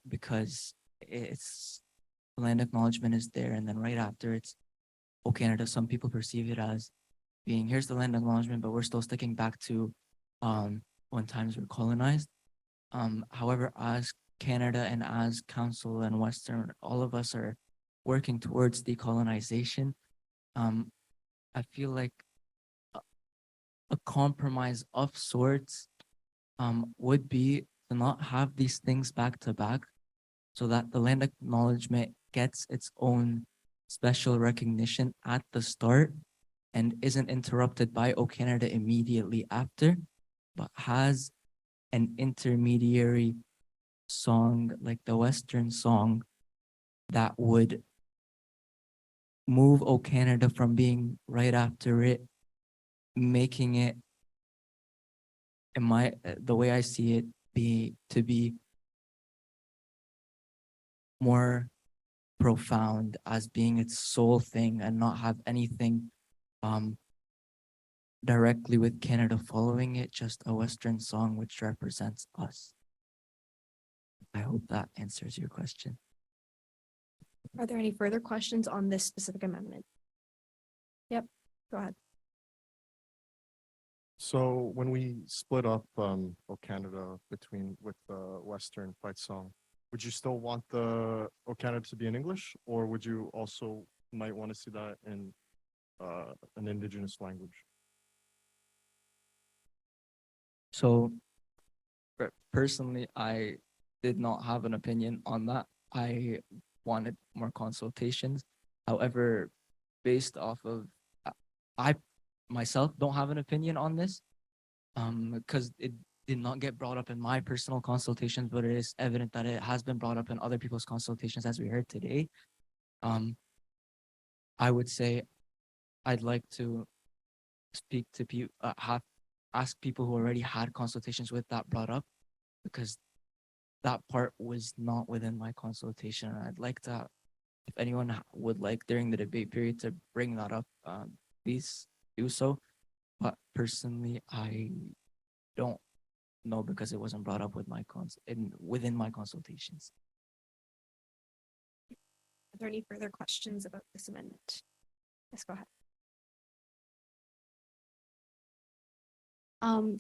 because it's land acknowledgement is there, and then right after it's O Canada. Some people perceive it as being, here's the land acknowledgement, but we're still sticking back to when times were colonized. However, as Canada and as Council and Western, all of us are working towards decolonization. I feel like a compromise of sorts would be to not have these things back to back, so that the land acknowledgement gets its own special recognition at the start and isn't interrupted by O Canada immediately after, but has an intermediary song like the Western song that would move O Canada from being right after it, making it, the way I see it, to be more profound as being its sole thing and not have anything directly with Canada following it, just a Western song which represents us. I hope that answers your question. Are there any further questions on this specific amendment? Yep, go ahead. So when we split up O Canada with the Western fight song, would you still want the O Canada to be in English, or would you also might want to see that in an indigenous language? So personally, I did not have an opinion on that. I wanted more consultations. However, based off of, I myself don't have an opinion on this, because did not get brought up in my personal consultations, but it is evident that it has been brought up in other people's consultations, as we heard today. I would say I'd like to speak to people, ask people who already had consultations with that brought up, because that part was not within my consultation. And I'd like to, if anyone would like during the debate period to bring that up, please do so. But personally, I don't know, because it wasn't brought up with my within my consultations. Are there any further questions about this amendment? Yes, go ahead.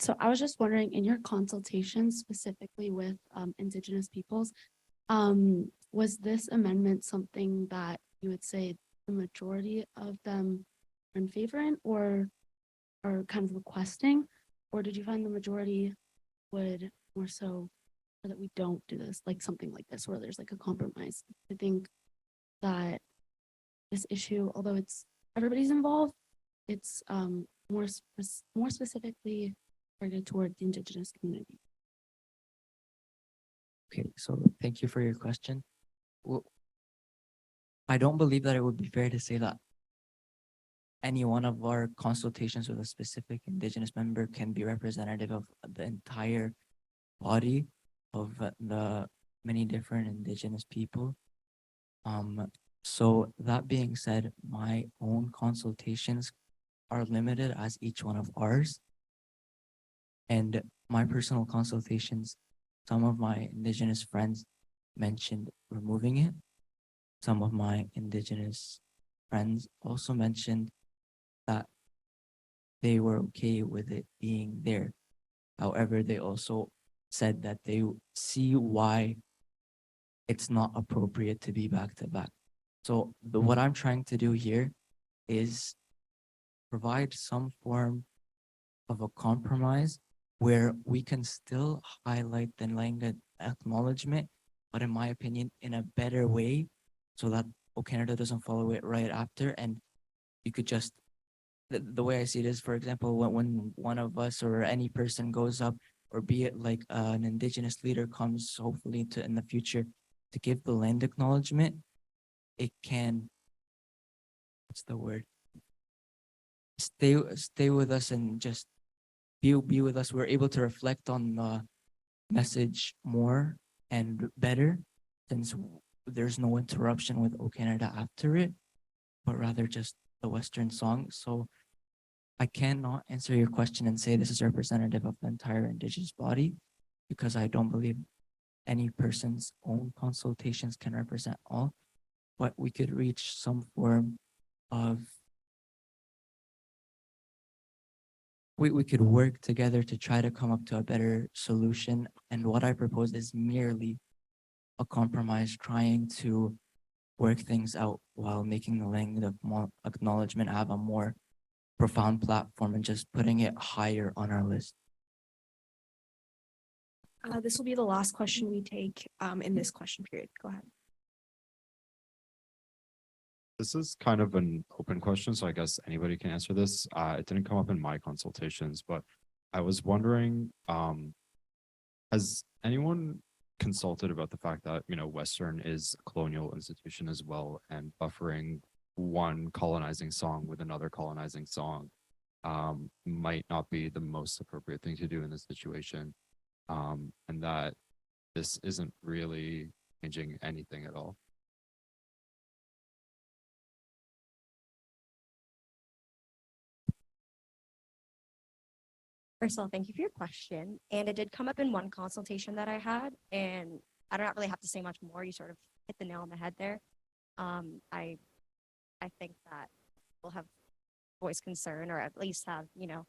So I was just wondering, in your consultations specifically with Indigenous peoples, was this amendment something that you would say the majority of them are in favor in, or are kind of requesting, or did you find the majority would more so that we don't do this, like something like this, where there's like a compromise? I think that this issue, although it's everybody's involved, it's more specifically targeted toward the Indigenous community. Okay, so thank you for your question. Well, I don't believe that it would be fair to say that any one of our consultations with a specific Indigenous member can be representative of the entire body of the many different Indigenous people. So that being said, my own consultations are limited as each one of ours. And my personal consultations, some of my Indigenous friends mentioned removing it. Some of my Indigenous friends also mentioned that they were okay with it being there. However, they also said that they see why it's not appropriate to be back to back. So what I'm trying to do here is provide some form of a compromise where we can still highlight the language acknowledgement, but in my opinion, in a better way, so that O Canada doesn't follow it right after. And you could just, the way I see it is, for example, when one of us or any person goes up, or be it like an Indigenous leader comes hopefully to in the future to give the land acknowledgement, it can, what's the word? Stay with us and just be with us. We're able to reflect on the message more and better, since there's no interruption with O Canada after it, but rather just the Western song. So I cannot answer your question and say this is representative of the entire Indigenous body, because I don't believe any person's own consultations can represent all, but we could reach some form of, we could work together to try to come up to a better solution. And what I propose is merely a compromise, trying to work things out while making the language of acknowledgement have a more profound platform and just putting it higher on our list. This will be the last question we take in this question period. Go ahead. This is kind of an open question, so I guess anybody can answer this. It didn't come up in my consultations, but I was wondering, has anyone consulted about the fact that, you know, Western is a colonial institution as well, and buffering one colonizing song with another colonizing song might not be the most appropriate thing to do in this situation, and that this isn't really changing anything at all? First of all, thank you for your question. And it did come up in one consultation that I had, and I don't really have to say much more. You sort of hit the nail on the head there. I think that we'll have voice concern, or at least have, you know,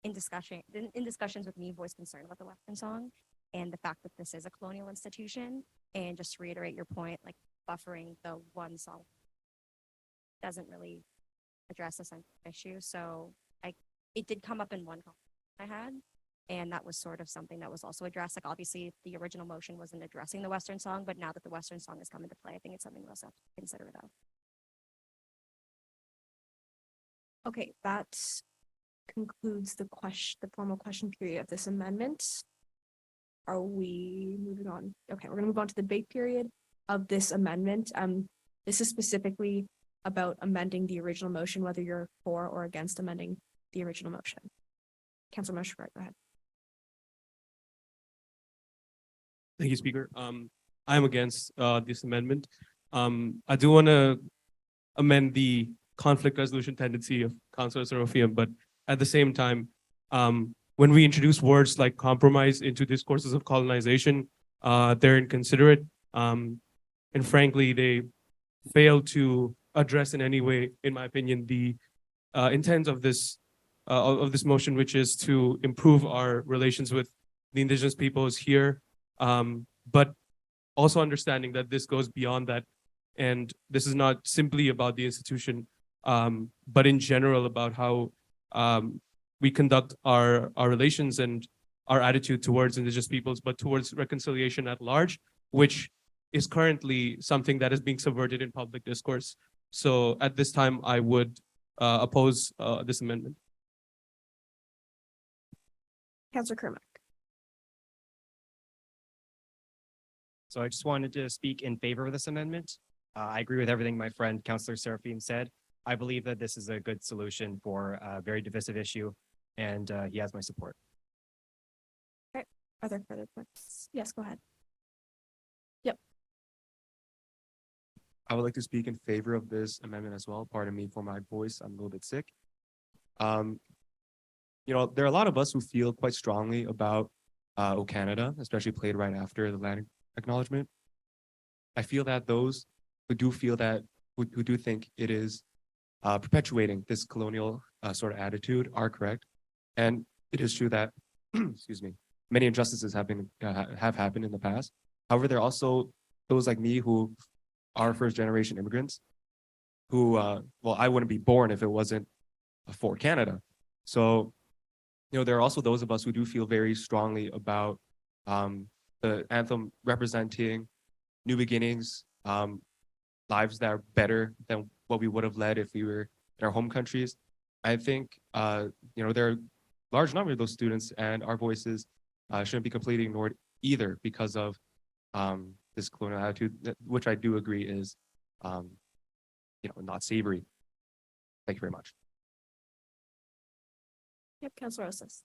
in discussions with me, voice concern about the Western song and the fact that this is a colonial institution. And just to reiterate your point, like buffering the one song doesn't really address this issue. So it did come up in one conversation I had, and that was sort of something that was also addressed. Like obviously the original motion wasn't addressing the Western song, but now that the Western song has come into play, I think it's something we also have to consider it of. Okay, that concludes the formal question period of this amendment. are we moving on? Okay, we're gonna move on to the debate period of this amendment. This is specifically about amending the original motion, whether you're for or against amending the original motion. Councilor Mashroom, go ahead. Thank you, Speaker. I'm against this amendment. I do want to amend the conflict resolution tendency of Councilor Serafian, but at the same time, when we introduce words like compromise into discourses of colonization, they're inconsiderate. And frankly, they fail to address in any way, in my opinion, the intent of this motion, which is to improve our relations with the indigenous peoples here, but also understanding that this goes beyond that. And this is not simply about the institution, but in general about how we conduct our relations and our attitude towards indigenous peoples, but towards reconciliation at large, which is currently something that is being subverted in public discourse. So at this time, I would oppose this amendment. Councilor Kermack. So I just wanted to speak in favor of this amendment. I agree with everything my friend Councilor Seraphim said. I believe that this is a good solution for a very divisive issue, and he has my support. Okay, are there further points? Yes, go ahead. I would like to speak in favor of this amendment as well. Pardon me for my voice. I'm a little bit sick. You know, there are a lot of us who feel quite strongly about O Canada, especially played right after the land acknowledgement. I feel that those who do feel that, who do think it is perpetuating this colonial sort of attitude are correct. And it is true that, excuse me, many injustices have happened in the past. However, there are also those like me who are first generation immigrants who, well, I wouldn't be born if it wasn't for Canada. So, you know, there are also those of us who do feel very strongly about the anthem representing new beginnings, lives that are better than what we would have led if we were in our home countries. I think, you know, there are a large number of those students and our voices shouldn't be completely ignored either because of this colonial attitude, which I do agree is, you know, not savory. Thank you very much. Yep, Councilor Rosas.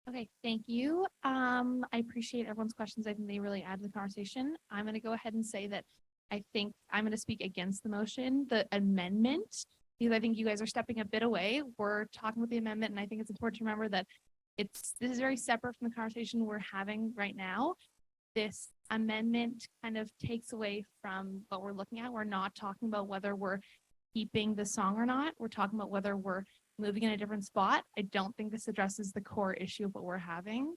Okay, thank you. I appreciate everyone's questions. I think they really add to the conversation. I'm going to go ahead and say that I think I'm going to speak against the motion, the amendment, because I think you guys are stepping a bit away. We're talking about the amendment, and I think it's important to remember that this is very separate from the conversation we're having right now. This amendment kind of takes away from what we're looking at. We're not talking about whether we're keeping the song or not. We're talking about whether we're moving in a different spot. I don't think this addresses the core issue of what we're having.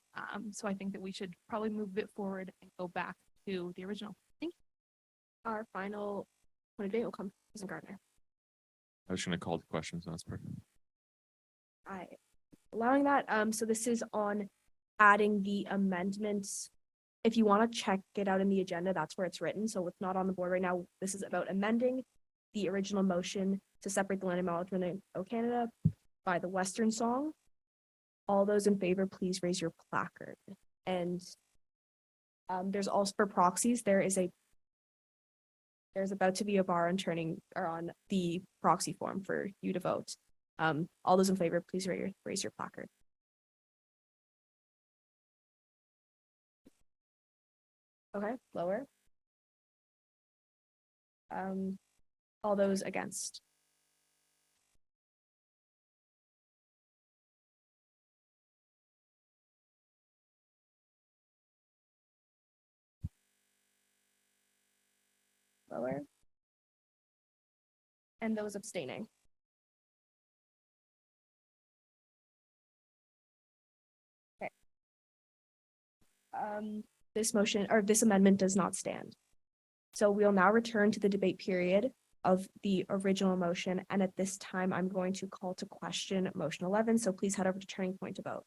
So I think that we should probably move it forward and go back to the original. Thank you. Our final point of debate will come from President Gardner. I was going to call the questions. That's perfect. Allowing that, so this is on adding the amendments. If you want to check it out in the agenda, that's where it's written. So it's not on the board right now. This is about amending the original motion to separate the land acknowledgement in O Canada by the Western song. All those in favor, please raise your placard. And there's also for proxies, there's about to be a bar on on the proxy form for you to vote. All those in favor, please raise your placard. Okay, lower. All those against. Lower. And those abstaining. Okay. This motion or this amendment does not stand. So we'll now return to the debate period of the original motion. And at this time, I'm going to call to question motion 11. So please head over to Turning Point to vote.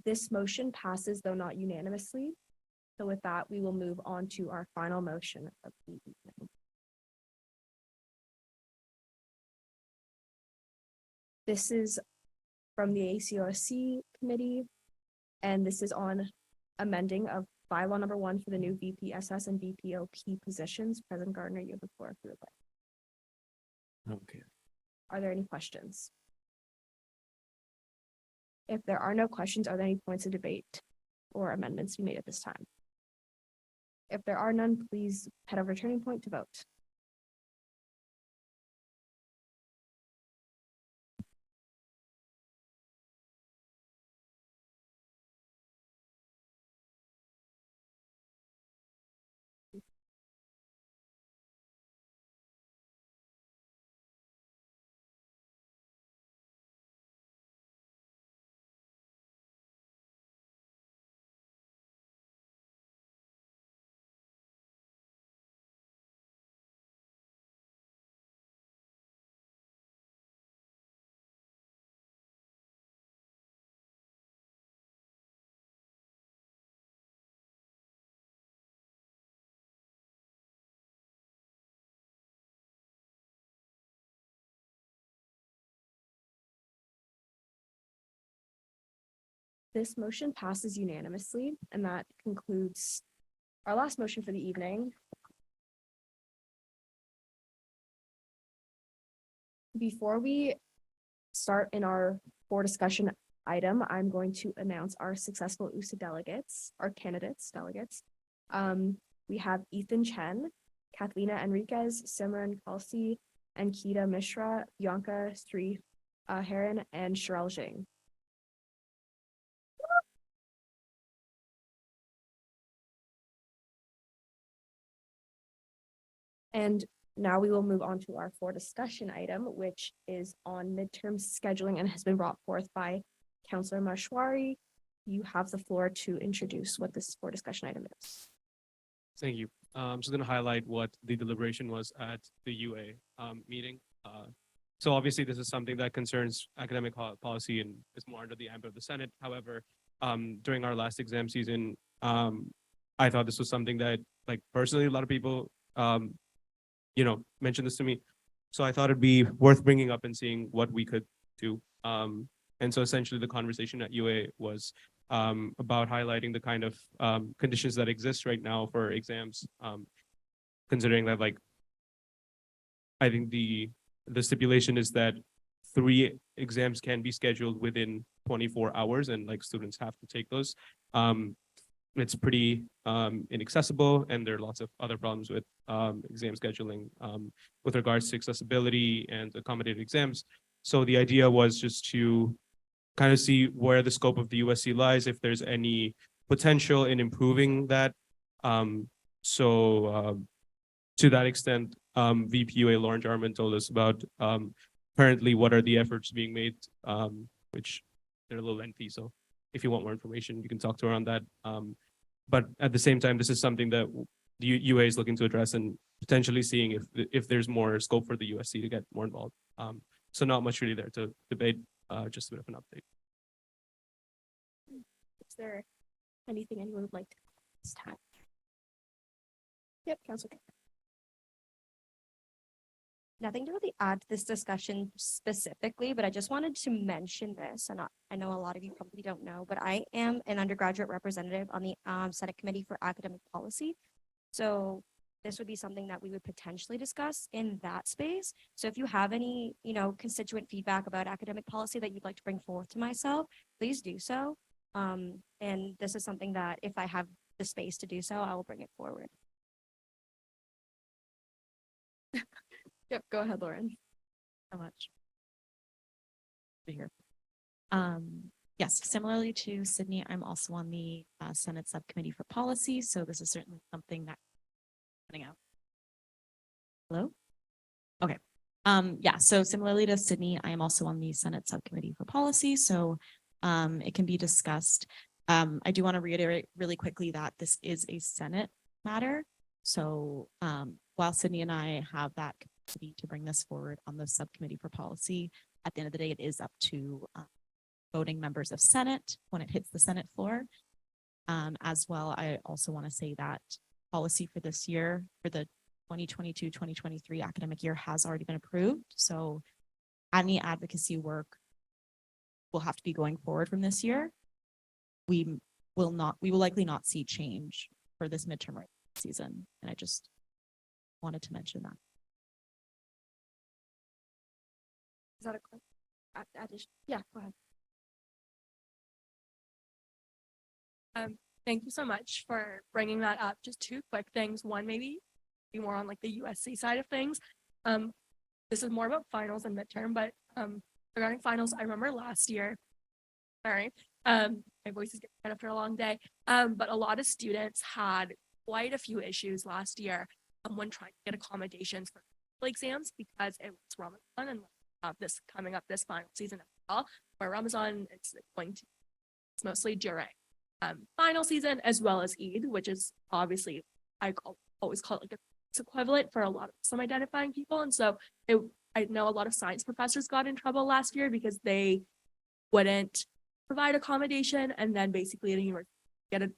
This motion passes, though not unanimously. So with that, we will move on to our final motion of the evening. This is from the ACOSC committee, and this is on amending of bylaw number 1 for the new VPSS and VPOP positions. President Gardner, you have the floor if you would like. Okay. Are there any questions? If there are no questions, are there any points of debate or amendments to be made at this time? If there are none, please head over to Turning Point to vote. This motion passes unanimously, and that concludes our last motion for the evening. Before we start in our board discussion item, I'm going to announce our successful USA delegates, our candidates, delegates. We have Ethan Chen, Kathlina Enriquez, Simran Kalsi, Ankita Mishra, Bianca Sri Heron, and Sherelle Jing. And now we will move on to our for discussion item, which is on midterm scheduling and has been brought forth by Councillor Mashwari. You have the floor to introduce what this for discussion item is. Thank you. I'm just going to highlight what the deliberation was at the UA meeting. So obviously this is something that concerns academic policy and is more under the ambit of the Senate. However, during our last exam season, I thought this was something that, like, personally, a lot of people mentioned this to me. So I thought it'd be worth bringing up and seeing what we could do. And so essentially the conversation at UA was about highlighting the kind of conditions that exist right now for exams, considering that, like, I think the stipulation is that 3 exams can be scheduled within 24 hours and, like, students have to take those. It's pretty inaccessible, and there are lots of other problems with exam scheduling with regards to accessibility and accommodated exams. So the idea was just to kind of see where the scope of the USC lies, if there's any potential in improving that. To that extent, VPUA Lauren Jarman told us about currently what are the efforts being made, which they're a little lengthy. So if you want more information, you can talk to her on that. But at the same time, this is something that the UA is looking to address and potentially seeing if there's more scope for the USC to get more involved. So not much really there to debate, just a bit of an update. Is there anything anyone would like to add at this time? Yep, Councilor. Nothing to really add to this discussion specifically, but I just wanted to mention this, and I know a lot of you probably don't know, but I am an undergraduate representative on the Senate Committee for Academic Policy. So this would be something that we would potentially discuss in that space. So if you have any, constituent feedback about academic policy that you'd like to bring forth to myself, please do so. And this is something that if I have the space to do so, I will bring it forward. Yep, go ahead, Lauren. So much. Be here. Yes, similarly to Sydney, I'm also on the Senate Subcommittee for Policy, so this is certainly something that coming out. Hello? Okay. Yeah, so similarly to Sydney, I am also on the Senate Subcommittee for Policy, so it can be discussed. I do want to reiterate really quickly that this is a Senate matter. So while Sydney and I have that capacity to bring this forward on the Subcommittee for Policy, at the end of the day, it is up to voting members of Senate when it hits the Senate floor. As well, I also want to say that policy for this year, for the 2022-2023 academic year has already been approved. So any advocacy work will have to be going forward from this year. We will likely not see change for this midterm season. And I just wanted to mention that. Is that a quick addition? Yeah, go ahead. Thank you so much for bringing that up. Just two quick things. One, maybe be more on like the USC side of things. This is more about finals and midterm, but regarding finals, I remember last year, sorry, my voice is getting kind of after a long day, but a lot of students had quite a few issues last year when trying to get accommodations for exams because it was Ramadan and this coming up this final season as well, where Ramadan it's mostly during final season as well as Eid, which is obviously always call it like it's equivalent for a lot of some identifying people. And so I know a lot of science professors got in trouble last year because they wouldn't provide accommodation and then basically the university get it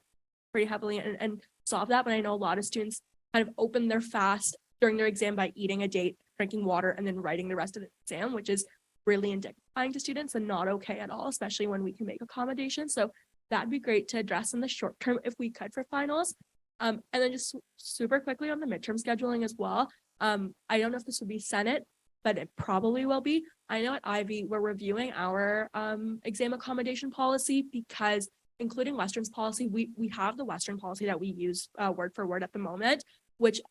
pretty heavily and solve that. But I know a lot of students kind of open their fast during their exam by eating a date, drinking water, and then writing the rest of the exam, which is really indicting to students and not okay at all, especially when we can make accommodations. So that'd be great to address in the short term if we could for finals. And then just super quickly on the midterm scheduling as well. I don't know if this would be Senate, but it probably will be. I know at Ivy, we're reviewing our exam accommodation policy because including Western's policy, we have the Western policy that we use word for word at the moment, which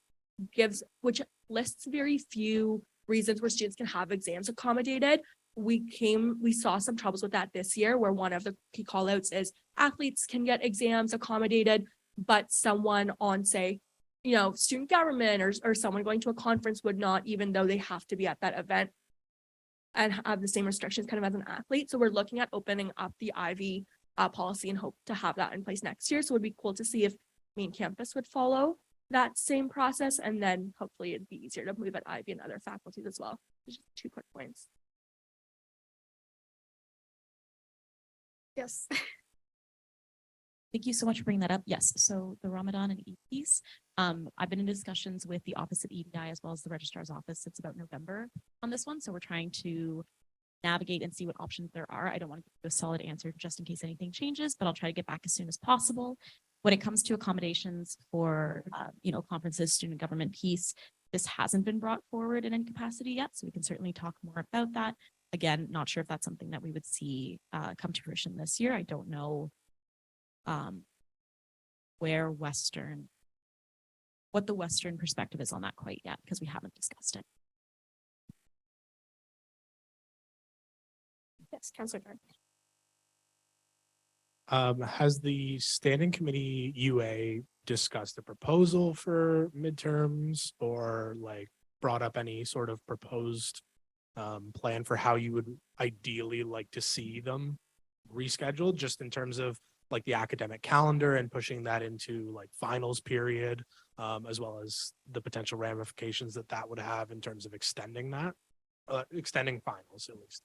lists very few reasons where students can have exams accommodated. We saw some troubles with that this year, where one of the key callouts is athletes can get exams accommodated, but someone on, say, student government or someone going to a conference would not, even though they have to be at that event and have the same restrictions kind of as an athlete. So we're looking at opening up the Ivy policy and hope to have that in place next year. So it would be cool to see if main campus would follow that same process, and then hopefully it'd be easier to move at Ivy and other faculties as well. Just 2 quick points. Yes. Thank you so much for bringing that up. Yes, so the Ramadan and Eid piece, I've been in discussions with the Office of EDI as well as the Registrar's Office since about November on this one. So we're trying to navigate and see what options there are. I don't want to give you a solid answer just in case anything changes, but I'll try to get back as soon as possible. When it comes to accommodations for, conferences, student government piece, this hasn't been brought forward in any capacity yet, so we can certainly talk more about that. Again, not sure if that's something that we would see come to fruition this year. I don't know what the Western perspective is on that quite yet, because we haven't discussed it. Yes, Councilor Durr. Has the standing committee UA discussed a proposal for midterms or brought up any sort of proposed plan for how you would ideally like to see them rescheduled, just in terms of the academic calendar and pushing that into finals period, as well as the potential ramifications that would have in terms of extending finals at least?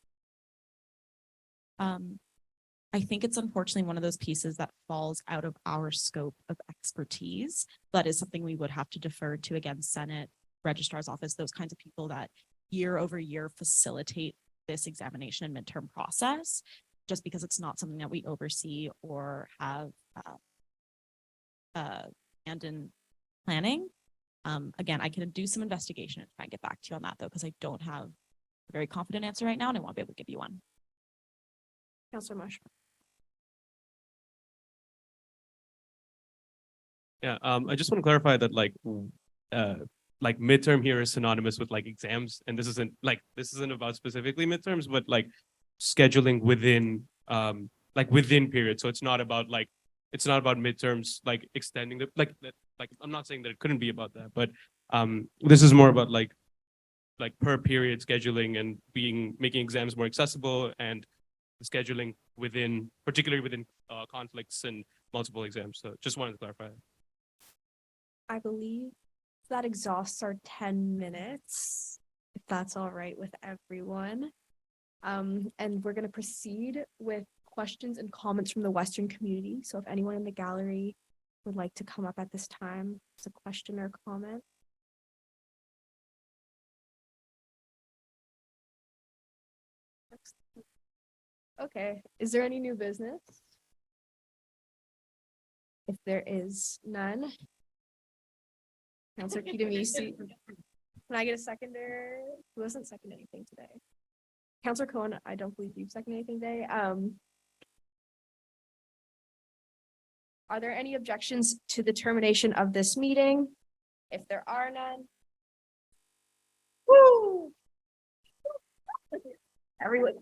I think it's unfortunately one of those pieces that falls out of our scope of expertise. That is something we would have to defer to, again, Senate, Registrar's Office, those kinds of people that year over year facilitate this examination and midterm process, just because it's not something that we oversee or have hand in planning. Again, I can do some investigation and try and get back to you on that though, because I don't have a very confident answer right now and I won't be able to give you one. Councilor Marsh. Yeah, I just want to clarify that midterm here is synonymous with exams, and this isn't about specifically midterms, but scheduling within within periods. So it's not about midterms extending the I'm not saying that it couldn't be about that, but this is more about per period scheduling and making exams more accessible and scheduling particularly within conflicts and multiple exams. So just wanted to clarify. I believe that exhausts our 10 minutes, if that's all right with everyone. And we're going to proceed with questions and comments from the Western community. So if anyone in the gallery would like to come up at this time, it's a question or comment. Okay, is there any new business? If there is none. Counselor Kitamisi, can I get a seconder? Who hasn't seconded anything today? Counselor Cohen, I don't believe you've seconded anything today. Are there any objections to the termination of this meeting? If there are none. Woo! Everyone.